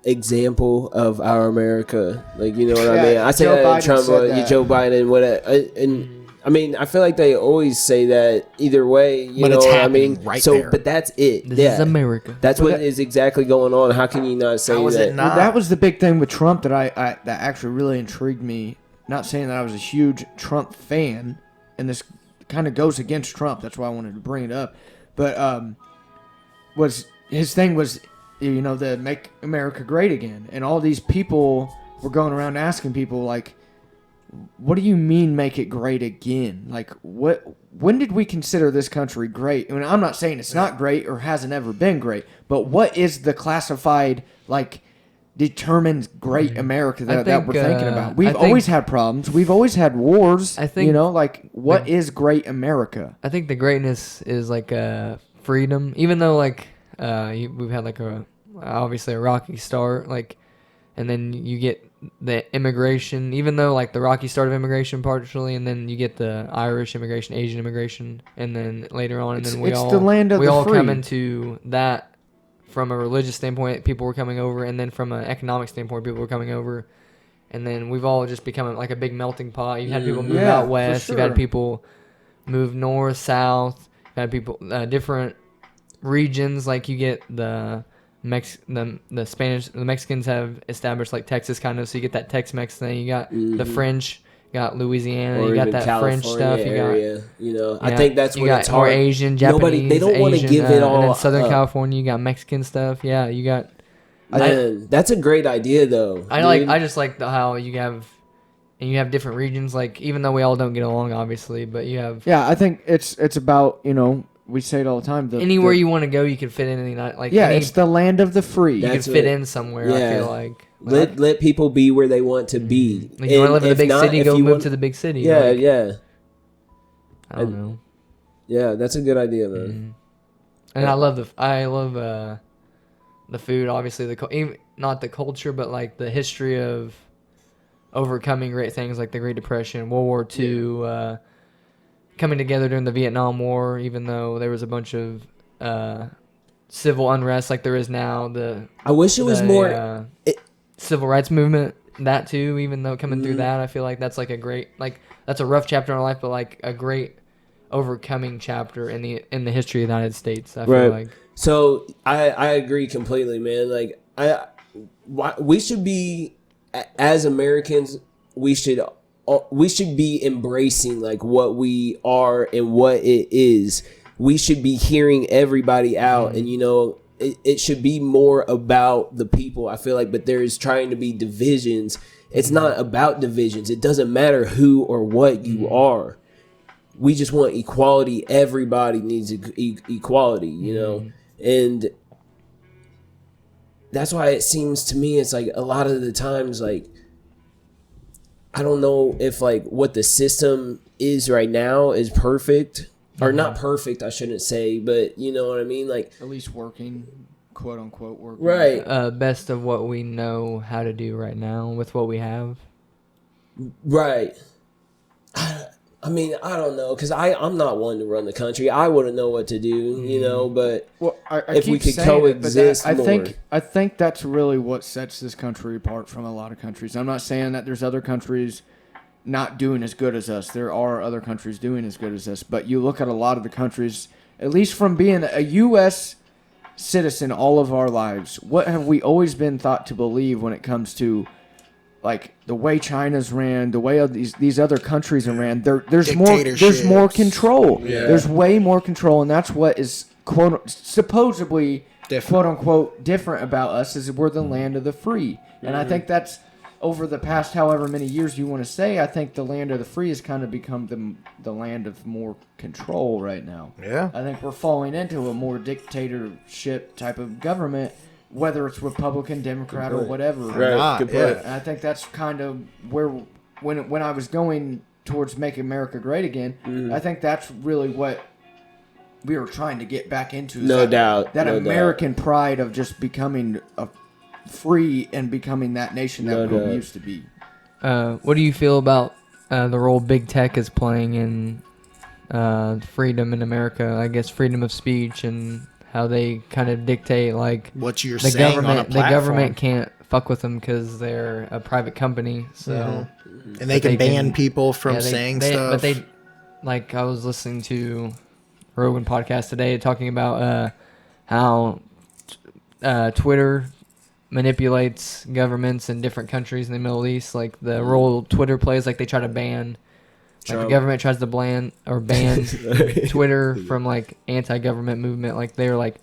example of our America. Like, you know what I Yeah, mean? I say Joe that Biden Trump, said that. Joe Biden, and I mean, I feel like they always say that either way. You But know it's what I happening mean? right so, there. but that's it. This yeah, is America. That's But what is exactly going on. How can you not say How is that? it not? Well, that was the big thing with Trump that I that actually really intrigued me. Not saying that I was a huge Trump fan, and this kind of goes against Trump. That's why I wanted to bring it up. But was his thing was, you know, the Make America Great Again, and all these people were going around asking people like, what do you mean make it great again? Like when did we consider this country great? I mean, I'm not saying it's not great or hasn't ever been great, but what is the classified like determines great America that we're thinking about. We've I think- always had problems. We've always had wars. I think like what is great America? I think the greatness is like freedom. Even though like we've had like obviously a rocky start, like, and then you get the immigration. Even though like the rocky start of immigration partially, and then you get the Irish immigration, Asian immigration, and then later on, and then we all the land of we the all free. come into that. From a religious standpoint, people were coming over, and then from an economic standpoint, people were coming over, and then we've all just become like a big melting pot. You've had people move Yeah, out for west. sure. You've had people move north, south. You've had people different regions. Like you get the Spanish, the Mexicans have established like Texas kind of, so you get that Tex-Mex thing. You got the French. You got Louisiana, Or you got even that French stuff. You got area, I think that's you when got it's more hard. Asian, Japanese. They don't want to Asian, give it all. And then Southern up. California, you got Mexican stuff. Yeah, you got. Man, that's a great idea, though. I just like how you have different regions. Like even though we all don't get along, obviously, but you have I think it's about we say it all the time. anywhere you want to go, you can fit in the United. Like it's the land of the free. you can That's fit what- in somewhere. yeah. I feel like. Let people be where they want to be. Like you want to live in a if big not, city, if go you move want- to the big city. Yeah, like, yeah, I don't know. yeah. That's a good idea, man. And I love the food. Obviously, even not the culture, but like the history of overcoming great things like the Great Depression, World War II, coming together during the Vietnam War. Even though there was a bunch of civil unrest like there is now, I wish it was more. civil rights movement. That too, even though coming through that, I feel like that's like a great that's a rough chapter in our life, but like a great overcoming chapter in the history of the United States. I feel like. So I agree completely, man. Like we should be as Americans, we should be embracing like what we are and what it is. We should be hearing everybody out, and it should be more about the people. I feel like, but there is trying to be divisions. It's not about divisions. It doesn't matter who or what you are. We just want equality. Everybody needs equality, and that's why it seems to me it's like a lot of the times, like, I don't know if like what the system is right now is perfect or not perfect, I shouldn't say, but you know what I mean? Like At least working, quote unquote, working. right. Best of what we know how to do right now with what we have. Right. I mean, I don't know, because I'm not one to run the country. I wouldn't know what to do, but Well, I if keep we could saying it, but coexist I more. think that's really what sets this country apart from a lot of countries. I'm not saying that there's other countries not doing as good as us. There are other countries doing as good as us, but you look at a lot of the countries, at least from being a U.S. citizen all of our lives, what have we always been thought to believe when it comes to like the way China's ran, the way of these other countries are ran? There's more control. Yeah. There's way more control, and that's what is supposedly Different. quote unquote different about us, is we're the land of the free. And I think that's over the past however many years you want to say, I think the land of the free has kind of become the land of more control right now. Yeah. I think we're falling into a more dictatorship type of government, whether it's Republican, Democrat, or whatever. Right. Not, Good yeah. point. And I think that's kind of where, when I was going towards making America great again, I think that's really what we were trying to get back into. is No doubt. That No American pride of just becoming free and becoming that nation that No we doubt. used to be. What do you feel about the role big tech is playing in freedom in America? I guess freedom of speech and how they kind of dictate like What you're the saying government. on a The platform. government can't fuck with them because they're a private company. So and they can they ban can- people from yeah, saying they, stuff. But they, like, I was listening to Rogan podcast today talking about how Twitter manipulates governments in different countries in the Middle East. Like the role Twitter plays, like they try to ban, like the Trump. government tries to ban Twitter from like anti-government movement. Like they're like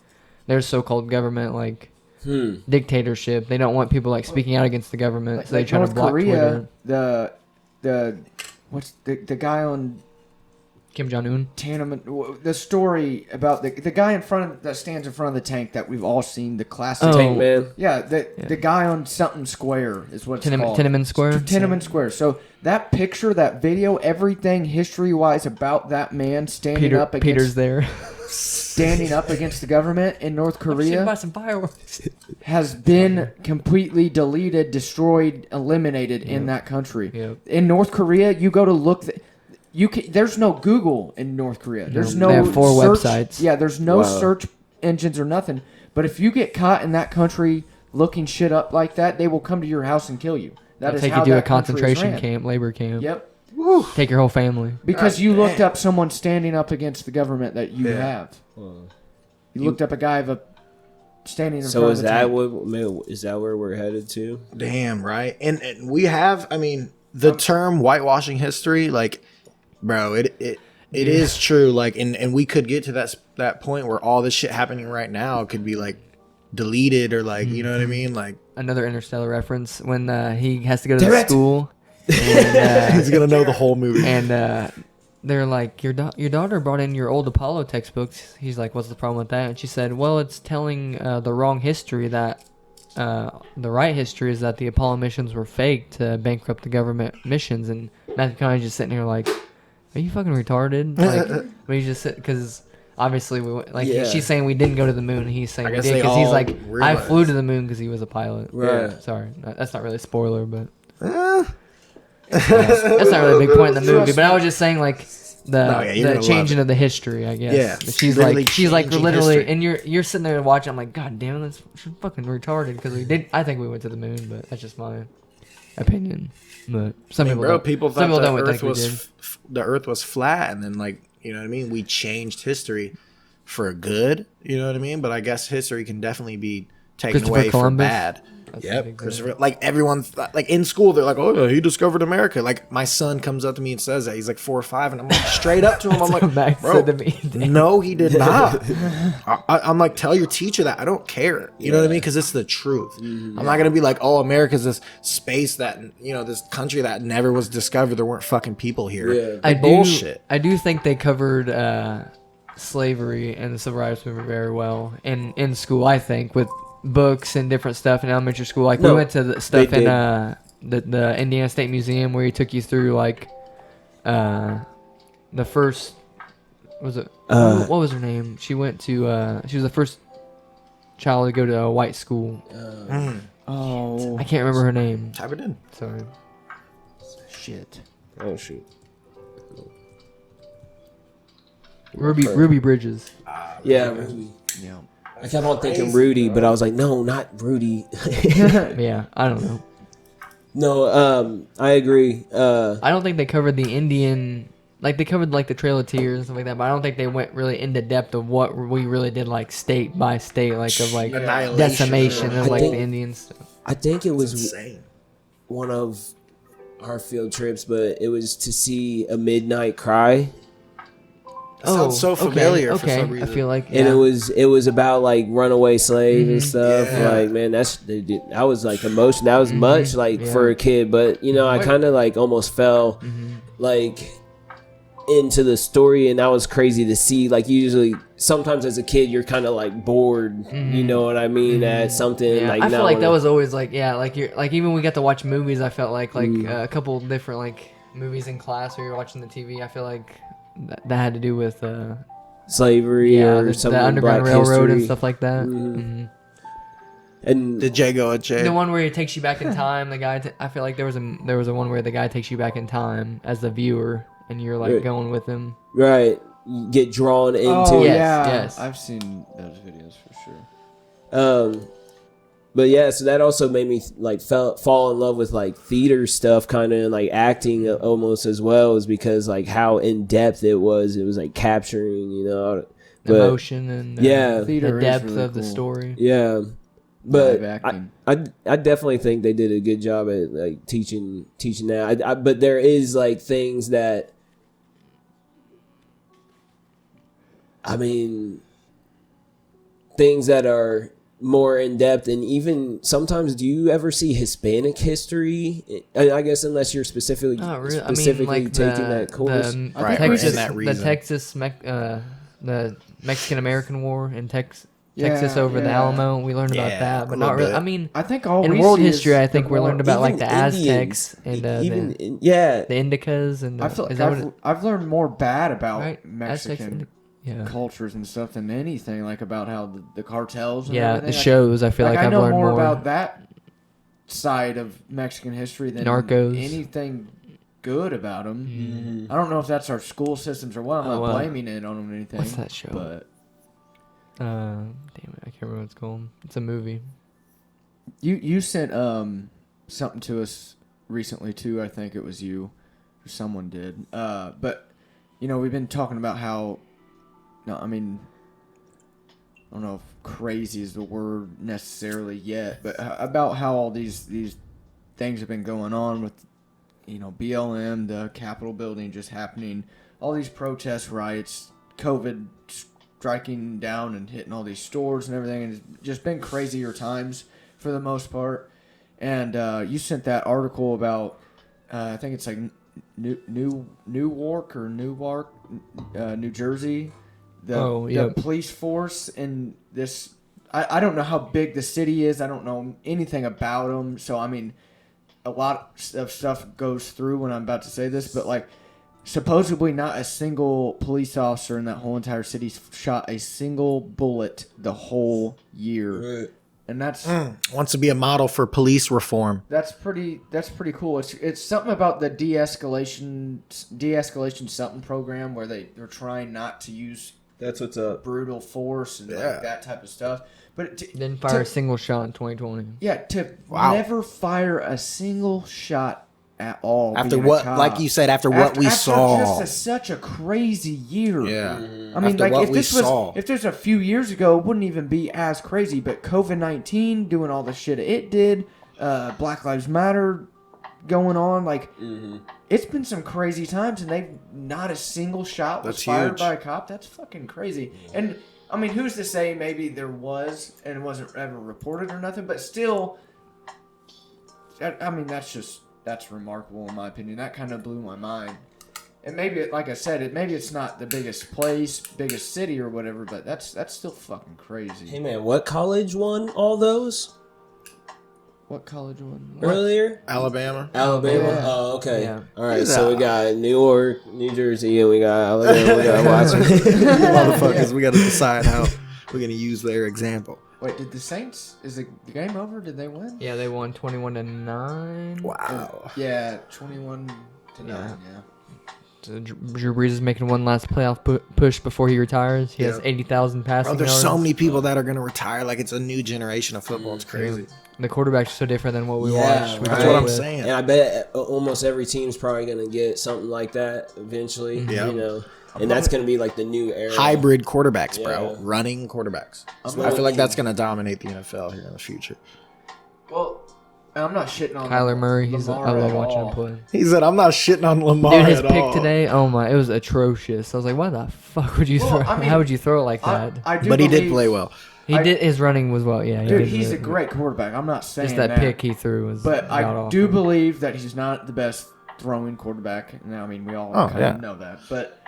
their so-called government like dictatorship. They don't want people like speaking out against the government, so they try North to block Korea, Twitter. the what's the guy on Kim Jong Un. Tiananmen, the story about the guy in front of that stands in front of the tank that we've all seen, the classic. Oh. Tank Man. Yeah, the guy on something square is what it's called. Tiananmen Square. Tiananmen Square. So that picture, that video, everything history-wise about that man standing up against Peter's there. standing up against the government in North Should buy Korea some fireworks. has been completely deleted, destroyed, eliminated in that country. Yep. In North Korea, you go to look. There's no Google in North Korea. There's no They have 4 search, websites. Yeah, there's no Wow. search engines or nothing. But if you get caught in that country looking shit up like that, they will come to your house and kill you. That They'll is take how you to a that country is concentration ran. camp, labor camp. Yep. Take your whole family. Because you looked up someone standing up against the government that you Yeah. have. You looked up a guy standing in So front is of the that tank. what is that where we're headed to? Damn right. And we have. I mean, the term whitewashing history, like, bro, it is true. Like, and we could get to that point where all this shit happening right now could be like deleted or like, you know what I mean? Like, Another Interstellar reference when he has to go to Damn the it. school. And, he's gonna know the whole movie. and they're like, your daughter brought in your old Apollo textbooks. He's like, what's the problem with that? And she said, well, it's telling the wrong history. That the right history is that the Apollo missions were fake to bankrupt the government missions. And Matthew McConaughey's just sitting here like, are you fucking retarded? Like, we just sit because obviously Yeah. she's saying we didn't go to the moon. And he's saying I we guess did they because he's all like, I realized. flew to the moon because he was a pilot. Right. Yeah, sorry, that's not really a spoiler, but. That's not really a big point in the movie, but I was just saying like No, yeah, you're the gonna changing love of the history, I guess. Yeah, But she's literally like changing literally, history. and you're sitting there watching. I'm like, God damn it, that's fucking retarded because we did. I think we went to the moon, but that's just my opinion. But some people Bro, don't. people some thought people the don't Earth think we did. was the Earth was flat, and then like, you know what I mean. We changed history for good. You know what I mean. But I guess history can definitely be taken Christopher away Columbus? for bad. That's a Yep, big Christopher. Like everyone, like in school, they're like, "Oh, yeah, he discovered America." Like my son comes up to me and says that he's like 4 or 5, and I'm like straight up to him. I'm That's like, what Max "Bro, said to me. no, he did not." I'm like, "Tell your teacher that. I don't care." You know what I mean? Because it's the truth. I'm not gonna be like, "Oh, America's this space that this country that never was discovered. There weren't fucking people here." Yeah. I bullshit. I do think they covered slavery and the civil rights movement very well in school. I think with books and different stuff in elementary school. Like we No, went to the stuff they in did. the Indiana State Museum where he took you through like the first was it what was her name? She went to she was the first child to go to a white school. Oh, I can't remember her name. Type it in. Sorry. shit. Oh shoot. Ruby Bridges. Yeah. Rudy. Yeah. I kept on thinking Rudy, but I was like, no, not Rudy. Yeah, I don't know. No, I agree. I don't think they covered the Indian. Like they covered like the Trail of Tears and stuff like that, but I don't think they went really into depth of what we really did, like state by state, like of like Annihilation. decimation of I like think- the Indians. I think it was Insane. one of our field trips, but it was to see A Midnight Cry. That sounds so familiar for some reason. I feel like And yeah. it was about like runaway slaves and stuff. Yeah. Like, man, that was like emotion. That was much like Yeah. for a kid, but I kind of like almost fell like into the story, and that was crazy to see. Like usually, sometimes as a kid, you're kind of like bored. You know what I mean? At something Yeah, like I feel not like that wanna- was always like like you're like even when we got to watch movies, I felt like a couple different like movies in class where you're watching the TV. I feel like that had to do with slavery or the something, Underground Black Railroad and history. stuff like that. And Did Jay go at Jay? The one where he takes you back in time. The guy, I feel like there was a one where the guy takes you back in time as the viewer, and you're like Right. going with him. right, you get drawn into Oh it. Yes, yeah, yes. I've seen those videos for sure. But yeah, so that also made me like fall in love with like theater stuff, kind of, and like acting almost as well, is because like how in depth it was. It was like capturing, but, Emotion and yeah. Theater the is depth really of the cool. story. yeah. But Live acting. I definitely think they did a good job at like teaching that. But there is like things that, I mean, things that are more in depth, and even sometimes, do you ever see Hispanic history? I guess unless you're specifically Not really. specifically taking that course. Right, Texas, for that the reason. the Mexican American War in Texas Yeah, over the yeah. Alamo. We learned about Yeah, that, a but little not really. bit. I mean, I think all in we world see history, is I think the we learned war. about like Even the Aztecs and yeah, the Indicas and I feel is like that what I've learned more bad about right? Aztecs, Mexican yeah, cultures and stuff than anything, like about how the cartels and yeah, everything. the shows. I feel like I I've know learned more about that side of Mexican history than Narcos. anything good about them. Mm-hmm. I don't know if that's our school systems or what. I'm not well, blaming it on them or anything. what's that show? But Damn it, I can't remember what it's called. It's a movie. you sent something to us recently too. I think it was you or someone did. But we've been talking about how. No, I mean, I don't know if crazy is the word necessarily yet, but about how all these things have been going on with, BLM, the Capitol building just happening, all these protests, riots, COVID striking down and hitting all these stores and everything, and it's just been crazier times for the most part. And you sent that article about, I think it's like Newark, New Jersey. The police force in this, I don't know how big the city is. I don't know anything about them. So, I mean, a lot of stuff goes through when I'm about to say this. But, like, supposedly not a single police officer in that whole entire city shot a single bullet the whole year. Right. And that's Wants to be a model for police reform. that's pretty cool. It's something about the de-escalation something program where they're trying not to use That's what's up. brutal force and like that type of stuff. But Didn't fire a single shot in 2020. to Wow. never fire a single shot at all. After being a what, cop. like you said, after what we After saw. just such a crazy year. Yeah. I mean, After like what if we this saw. was a few years ago, it wouldn't even be as crazy. But COVID-19 doing all the shit it did, Black Lives Matter going on, like it's been some crazy times, and they've not a single shot was That's fired huge. by a cop. That's fucking crazy. And I mean, who's to say maybe there was and it wasn't ever reported or nothing? But still, I mean, that's remarkable in my opinion. That kind of blew my mind. And maybe, like I said, maybe it's not the biggest place, biggest city or whatever, but that's still fucking crazy. Hey man, what college won all those What college one? earlier? Alabama. Alabama. Yeah. Oh, okay. Yeah. All right. So we got New York, New Jersey, and we got Alabama. We got Washington. Motherfuckers, we got to decide how we're going to use their example. Wait, did the Saints? Is the game over? Did they win? Yeah, they won 21-9. Wow. Yeah, 21 to 9. Yeah. So Drew Brees is making one last playoff push before he retires. He has 80,000 passing Bro, there's yards. so many people that are going to retire. Like, it's a new generation of football. It's crazy. The quarterbacks are so different than what we Yeah, watched. right. That's what I'm Right. saying. And I bet almost every team's probably gonna get something like that eventually. Yeah. You know, and that's gonna be like the new era. Hybrid quarterbacks, bro. Yeah. Running quarterbacks. I'm I feel like not- that's going to dominate the NFL here in the future. Well, I'm not shitting on Kyler Murray, Lamar I love at watching all. him play. He said, I'm not shitting on Lamar Dude, his at pick all. today, oh my, it was atrocious. I was like, why the fuck would you Well, throw? I mean, how would you throw it like that? I do But he did believe- play well. His running was well, yeah. Dude, did he's a really- great quarterback. I'm not saying Just that pick he threw was. But I god-awful. do believe that he's not the best throwing quarterback. Now, I mean, we all kind of know that. But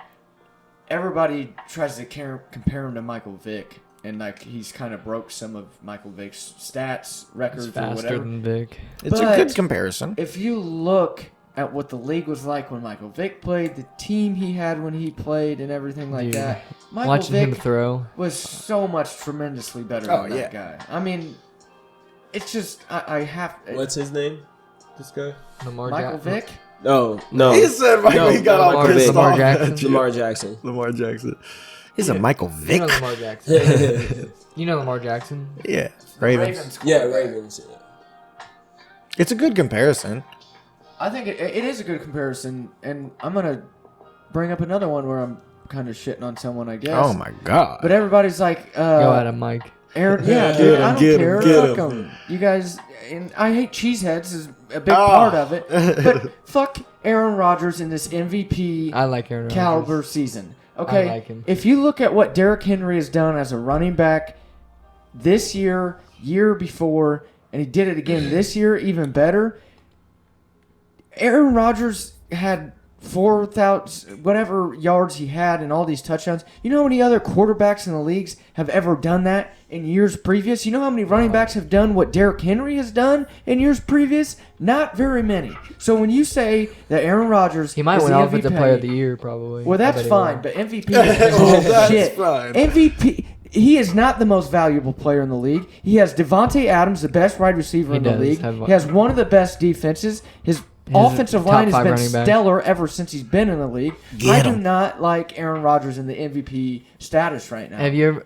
everybody tries to compare him to Michael Vick. And, like, he's kind of broke some of Michael Vick's stats, records, He's or faster whatever. than Vic. It's a But- good comparison. If you look at what the league was like when Michael Vick played, the team he had when he played, and everything like Dude, that, Michael Watching him Vick throw. was so much tremendously better Oh, than that guy. I mean, it's just, I have... What's his name? This guy? Lamar Michael Jackson. Vick? No, no. He said Michael, No, he got all Lamar pissed Vick. off. Lamar Jackson. at you. Lamar Jackson. Lamar Jackson. He's a Michael Vick. You know Lamar Jackson. You know Lamar Jackson. Yeah. Ravens. Yeah, Ravens. It's a good comparison. I think it is a good comparison, and I'm going to bring up another one where I'm kind of shitting on someone, I guess. Oh, my God. But everybody's like, Go at him, Mike. Aaron, yeah, Get dude, him, I don't get him, care. get Fuck him. them. You guys, and I hate cheeseheads is a big part of it. But fuck Aaron Rodgers in this MVP I like Aaron Rodgers. caliber season. Okay, I like him. if you look at what Derrick Henry has done as a running back, this year before, and he did it again this year, even better. Aaron Rodgers had 4,000 whatever yards he had and all these touchdowns. You know how many other quarterbacks in the leagues have ever done that in years previous? You know how many running backs have done what Derrick Henry has done in years previous? Not very many. So when you say that Aaron Rodgers He might is win the Offensive MVP, Player of the Year, probably. well, I that's bet he fine, will. but MVP Well, is that's shit. fine. MVP, he is not the most valuable player in the league. He has Devontae Adams, the best wide receiver He in the does league. have- He has one of the best defenses. His offensive top line has 5 been running back. stellar ever since he's been in the league. Get I do him. not like Aaron Rodgers in the MVP status right now. Have you ever?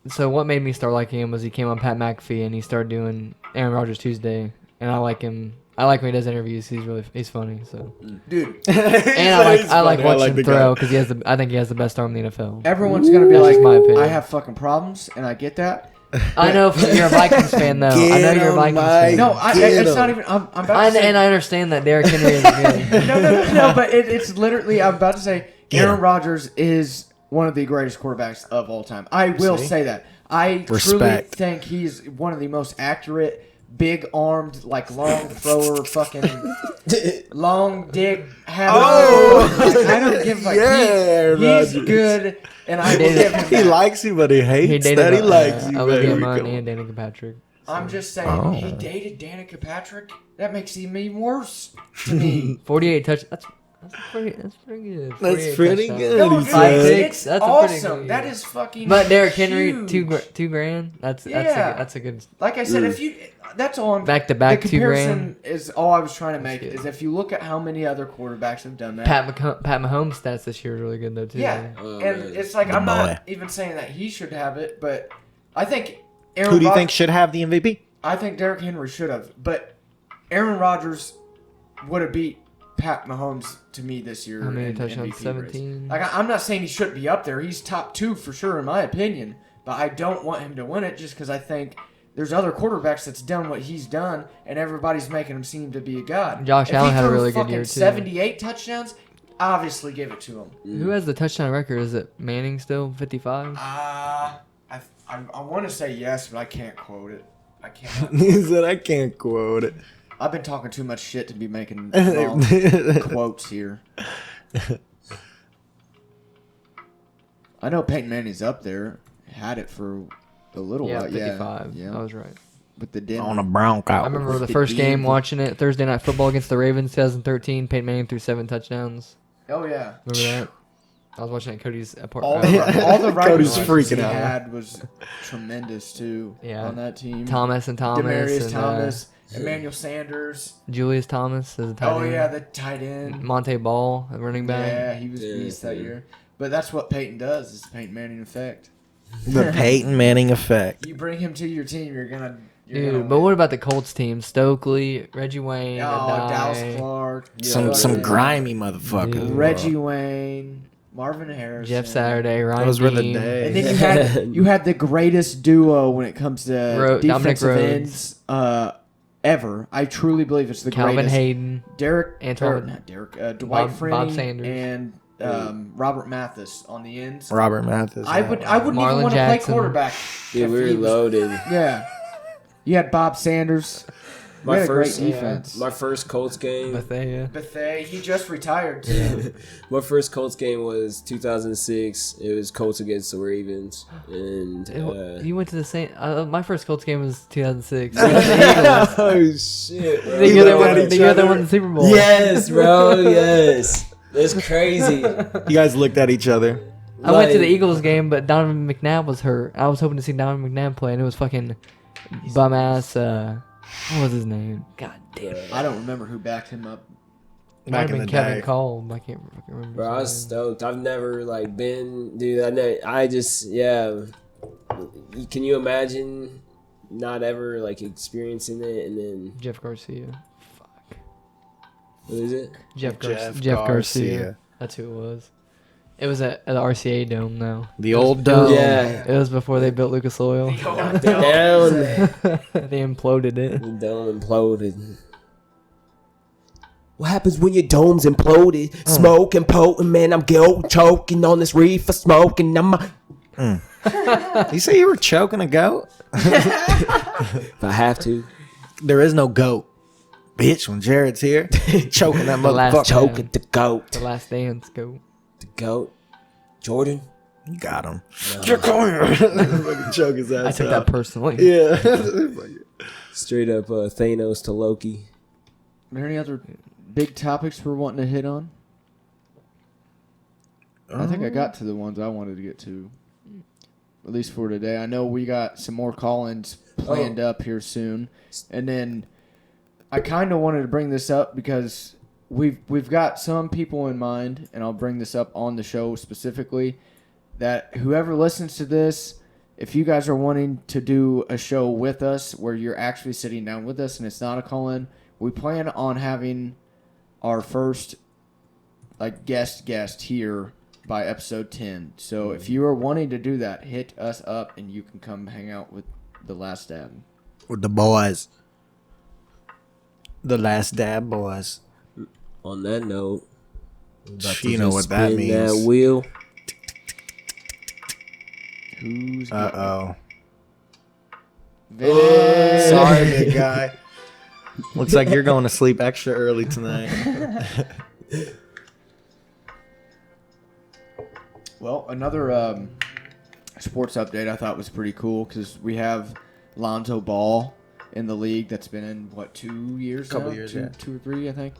So what made me start liking him was he came on Pat McAfee and he started doing Aaron Rodgers Tuesday, and I like him. I like when he does interviews. He's funny. So Dude, and I like watching him throw because I think he has the best arm in the NFL. everyone's going to be That's like, just my opinion. I have fucking problems, and I get that. I know you're a Vikings fan though. I know you're a Vikings fan. No, Get it's not him. even. I'm about to say, And I understand that Derrick Henry is good. no, but it's literally. I'm about to say Get Aaron him. Rodgers is one of the greatest quarterbacks of all time. I will See? say that. I truly Respect. think he's one of the most accurate, big-armed, like long thrower, fucking long dick. I don't give a fuck. Yeah, he's Rodgers. good, and I will dated- give him He that. likes you, but he hates He dated that he likes you. Olivia baby. Munn Come on. and Danica Patrick. I'm just saying, Oh. he dated Danica Patrick. That makes him even worse to me. 48 touch. That's pretty good. That's 48 pretty touchdowns. good. No, he dude, said. it's That's a pretty awesome. good That year. is fucking. But Derrick Henry, huge. two grand. That's Yeah. that's a good Like I said, if you, that's all. I'm, back-to-back the 2 comparison grand. is all I was trying to make. good. Is if you look at how many other quarterbacks have done that. Pat Mahomes stats this year are really good though too. Yeah, Oh, and man. it's like The I'm boy. not even saying that he should have it, but I think Aaron. Who do you Rod- think should have the MVP? I think Derrick Henry should have, but Aaron Rodgers would have beat Pat Mahomes to me this year. How many in touchdowns? MVP race. 17? Like I'm not saying he shouldn't be up there. He's top 2 for sure in my opinion, but I don't want him to win it just because I think there's other quarterbacks that's done what he's done, and everybody's making him seem to be a god. Josh If Allen he had a threw really good fucking year, too. 78 touchdowns. Obviously, give it to him. Who has the touchdown record? Is it Manning still 55? I want to say yes, but I can't quote it. I can't. He said, I can't quote it. I've been talking too much shit to be making wrong quotes here. I know Peyton Manning's up there. Had it for a little Yeah, while. 55. Yeah. I was right. With the Denver. On a Bronco. I remember the first game watching it Thursday Night Football against the Ravens 2013. Peyton Manning threw 7 touchdowns. Oh yeah. Remember that? I was watching at Cody's All apartment. the right Cody's receivers freaking he out. had was tremendous too. Yeah. On that team. Thomas and Thomas. Demarius and, Thomas, Emmanuel Sanders. Julius Thomas as a tight end. Oh yeah, the tight end. Monte Ball, a running back. Yeah, he was Yeah, beast that yeah. year. But that's what Peyton does. Is the Peyton Manning effect. The Peyton Manning effect. You bring him to your team, you're gonna. Dude, but what about the Colts team? Stokely, Reggie Wayne, Oh, Adai, Dallas Clark, Some grimy motherfucker. Dude. Reggie Wayne, Marvin Harrison, Jeff Saturday, Ryan Those were the Beam, days. and then you had the greatest duo when it comes to Dominic defensive Rhodes. ends ever. I truly believe it's the Calvin greatest. Hayden, Dwight Bob Freeney Sanders. and Robert Mathis on the ends. Robert Mathis. I wouldn't even Marlon want to Jackson. play quarterback. Dude, if we were he was- loaded. Yeah, you had Bob Sanders. We had a great defense. My first Colts game. Bethea. Bethay, he just retired too. My first Colts game was 2006. It was Colts against the Ravens, and You went to the same. My first Colts game was 2006. We had the Eagles. oh shit, bro. The year they looked won- at the each year they other. won the Super Bowl. Yes, bro. Yes, that's crazy. You guys looked at each other. I went to the Like- Eagles game, but Donovan McNabb was hurt. I was hoping to see Donovan McNabb play, and it was fucking bum ass. What was his name? God damn it. I don't remember who backed him up. Might Back have in been the Kevin day. Cole. I can't fucking remember. Bro, I was his name. stoked. I've never been, dude. I just, yeah. Can you imagine not ever experiencing it and then Jeff Garcia. Fuck. what is it? Jeff Garcia. That's who it was. It was at the RCA Dome, though. The old dome. Yeah. It was before they built Lucas Oil. Down, They imploded it. the dome imploded. What happens when your dome's imploded? Smoking potent, man. I'm guilt choking on this reefer smoking. You say you were choking a goat? If I have to. There is no goat. Bitch, when Jared's here, choking that The last motherfucker. Choking the goat. The Last Dance, go. The goat. Jordan. You got him. You're coming. Fucking choke his ass I took out. that personally. Yeah. Straight up Thanos to Loki. Are there any other big topics we're wanting to hit on? I think I got to the ones I wanted to get to. At least for today. I know we got some more call-ins planned up here soon. And then I kind of wanted to bring this up because we've got some people in mind, and I'll bring this up on the show specifically, that whoever listens to this, if you guys are wanting to do a show with us where you're actually sitting down with us and it's not a call-in, we plan on having our first guest here by episode 10. So if you are wanting to do that, hit us up and you can come hang out with the Last Dab. With the boys. The Last Dab boys. On that note, You know what that means. That wheel. Who's Uh-oh. Vinny? Sorry, big guy. Looks like you're going to sleep extra early tonight. Well, another sports update I thought was pretty cool because we have Lonzo Ball in the league that's been in, 2 years Couple now? years, two, yeah. 2 or 3, I think.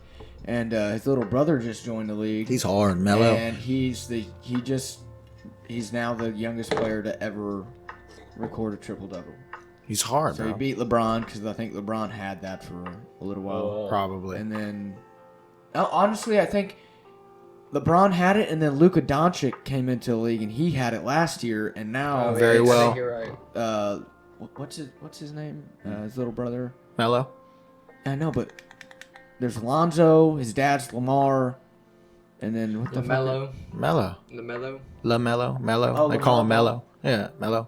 And his little brother just joined the league. He's hard, mellow. And he's now the youngest player to ever record a triple-double. He's hard, So he bro. beat LeBron because I think LeBron had that for a little while. Probably. And then, honestly, I think LeBron had it, and then Luka Doncic came into the league, and he had it last year, and now Very it's, well. You're right. What's his name? His little brother. Mellow? I know, but there's Lonzo, his dad's Lamar, and then what the fuck? Mellow. LaMelo. LaMelo. Mellow. Oh, They call him LaMelo. Mellow. Yeah, Mellow.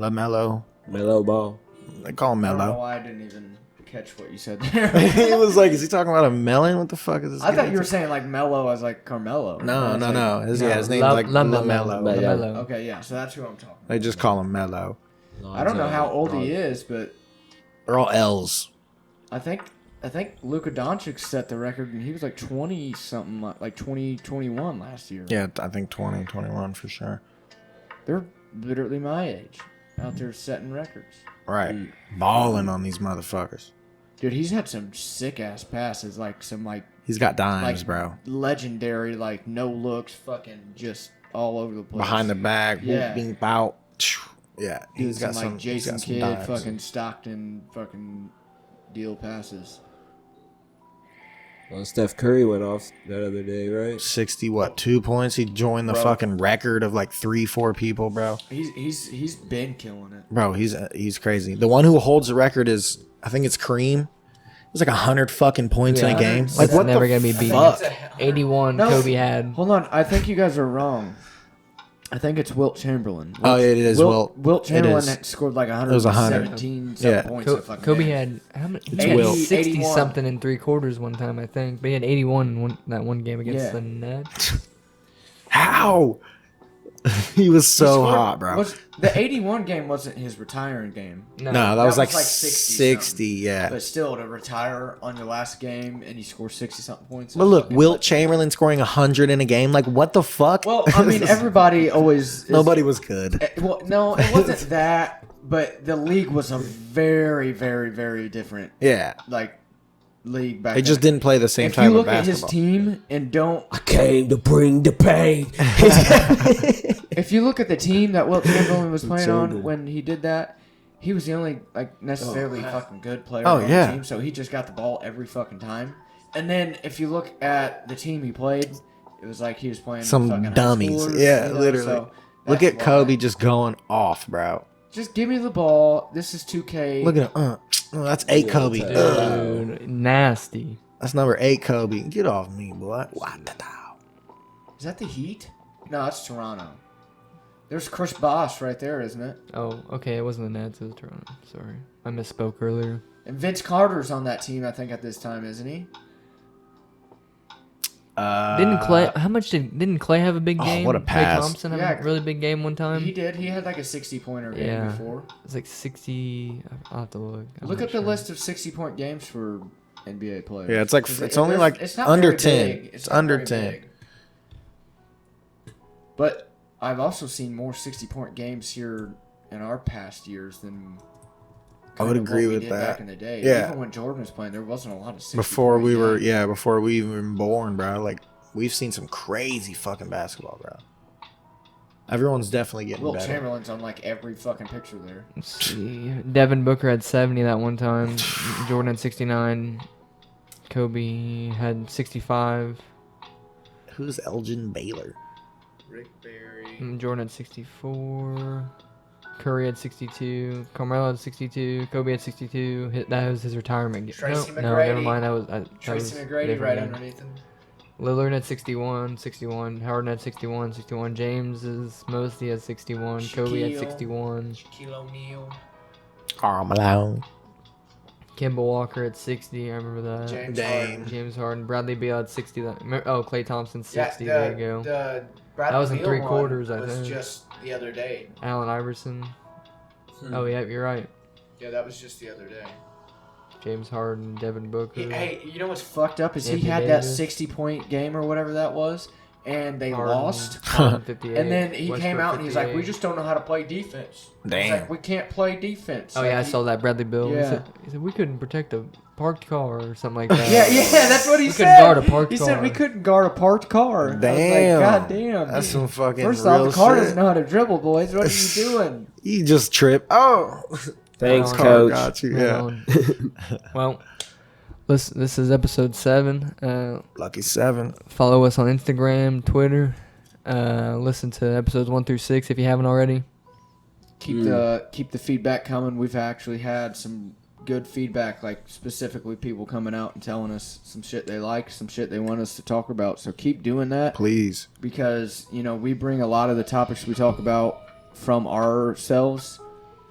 LaMelo. Mellow ball. They call him I don't know Mellow. why I didn't even catch what you said there. He was like, is he talking about a melon? What the fuck is this? I thought guy you were saying like Mello as like Carmelo. I No, was no, like, no. His name's La- like LaMelo. LaMelo. LaMelo. Okay, yeah, so that's who I'm talking They just call him Mellow. I don't know how old he is, but They're all L's. I think Luka Doncic set the record, and he was like 20 something, like 2021 last year. Yeah, I think 20, 21 for sure. They're literally my age, out there setting records. Right. Balling on these motherfuckers. Dude, he's had some sick ass passes, like some He's got dimes, like bro. legendary, like no looks, fucking just all over the place. Behind the back, Yeah. being out. Yeah, Dude, he's got some some like Jason he's got some Kidd, dimes. fucking Stockton, fucking deal passes. Well, Steph Curry went off that other day, right? 2 points. He joined the Bro. fucking record of like 3-4 people, bro. He's been killing it. Bro, he's crazy. The one who holds the record is, I think it's Kareem. It's like 100 fucking points in a game. Like It's what never the gonna be beat. fuck? 81 No. Kobe had. Hold on, I think you guys are wrong. I think it's Wilt Chamberlain. Oh, it is Wilt. Wilt It Chamberlain is. had scored like It was 100. 117 Yeah. points. Co- a fucking Kobe game. had how many? It's He had Wilt. 60 81. something in 3/4 one time, I think. But he had 81 in that one game against Yeah. the Nets. How? He was so Scored- hot, bro. The 81 game wasn't his retiring game. No, that was like 60 60, yeah. But still, to retire on your last game and you score 60 something points. But look, Wilt Chamberlain scoring 100 in a game, like what the fuck? Well, I mean, everybody always. Nobody was good. Well, no, it wasn't that. But the league was a very, very, very different Yeah, league back they just then. didn't play the same If type you of look at basketball. his team and don't, I came to bring the pain. if you look at the team that Wilt Chamberlain was playing on Chamberlain. when he did that, he was the only necessarily fucking good player Oh, on yeah. the team. So he just got the ball every fucking time. And then if you look at the team he played, it was like he was playing Some fucking high dummies. schoolers, Yeah, you know, literally. so Look that's at why. Kobe just going off, bro. Just give me the ball. This is 2K. Look at him. That's 8 Kobe. Yeah. Ugh. Dude, nasty. That's number 8 Kobe. Get off me, boy. What the hell? Is that the Heat? No, that's Toronto. There's Chris Bosh right there, isn't it? Oh, okay. It wasn't the Nets. It was Toronto. Sorry, I misspoke earlier. And Vince Carter's on that team, I think, at this time, isn't he? Didn't Clay? How much didn't Clay have a big game? what a Clay pass. Thompson have Yeah, a really big game one time. He did. He had like a 60-pointer game Yeah. before. It was like 60. I'll have to look. I'm Look not up the sure. list of 60-point games for NBA players. Yeah, it's like 'Cause it's only like it's not under very 10. big. It's not under very 10. big. But I've also seen more 60-point games here in our past years than I would kind of agree what we with did that. back in the day. Yeah. Even when Jordan was playing, there wasn't a lot of 60 Before we were before we even born, bro. Like we've seen some crazy fucking basketball, bro. Everyone's definitely getting Will better. Chamberlain's on like every fucking picture there. Let's see. Devin Booker had 70 that one time. Jordan had 69. Kobe had 65. Who's Elgin Baylor? Rick Barry. Jordan had 64. Curry had 62. Carmelo had 62. Kobe had 62. That was his retirement game. Tracy No, McGrady. never mind. That was Tracy that was McGrady different right game. underneath him. Lillard had 61. 61. Howard had 61. 61. James is most. He had 61. Kobe had Shaquille. 61. Shaquille O'Neal. Carmelo. Kemba Walker at 60. I remember that. James Dame. Harden. James Harden. Bradley Beal had 60. Klay Thompson 60. Yeah, there you go. The Bradley That was in Beal three one quarters, I was think. just the other day. Allen Iverson. Oh, yeah, you're right. Yeah, that was just the other day. James Harden, Devin Booker. Hey, you know what's fucked up is he Anthony had that Davis. 60-point game or whatever that was, and they Harden, lost. Harden 58. And then he Westbrook came out and he's like, 58. "We just don't know how to play defense." He's Damn. like, "We can't play defense." Oh Like, yeah, I he- saw that Bradley Bill. Yeah. He said we couldn't protect a parked car or something like that. Yeah, that's what he We said. couldn't guard a parked he car. said we couldn't guard a parked car. I was Damn. like, God damn. That's some fucking First real off, the car shit. doesn't know how to dribble, boys. What are you doing? You just trip. Oh. Thanks, Oh, coach. Got you. Right Yeah. on. Well, this is episode 7. Lucky 7. Follow us on Instagram, Twitter. Listen to episodes 1 through 6 if you haven't already. Keep the feedback coming. We've actually had some good feedback, like specifically people coming out and telling us some shit they like, some shit they want us to talk about. So keep doing that, Please. because we bring a lot of the topics we talk about from ourselves,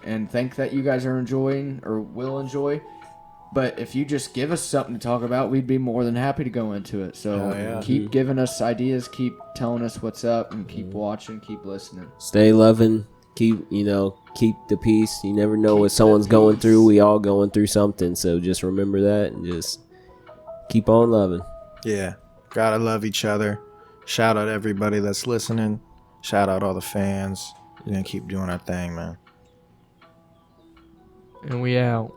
and think that you guys are enjoying or will enjoy. But if you just give us something to talk about, we'd be more than happy to go into it. So Hell yeah. keep giving us ideas, keep telling us what's up, and keep watching, keep listening. Stay loving. Keep the peace. You never know Keep what the someone's going peace. through. We all going through something. So just remember that and just keep on loving. Yeah. Gotta love each other. Shout out everybody that's listening. Shout out all the fans. We're gonna keep doing our thing, man. And we out.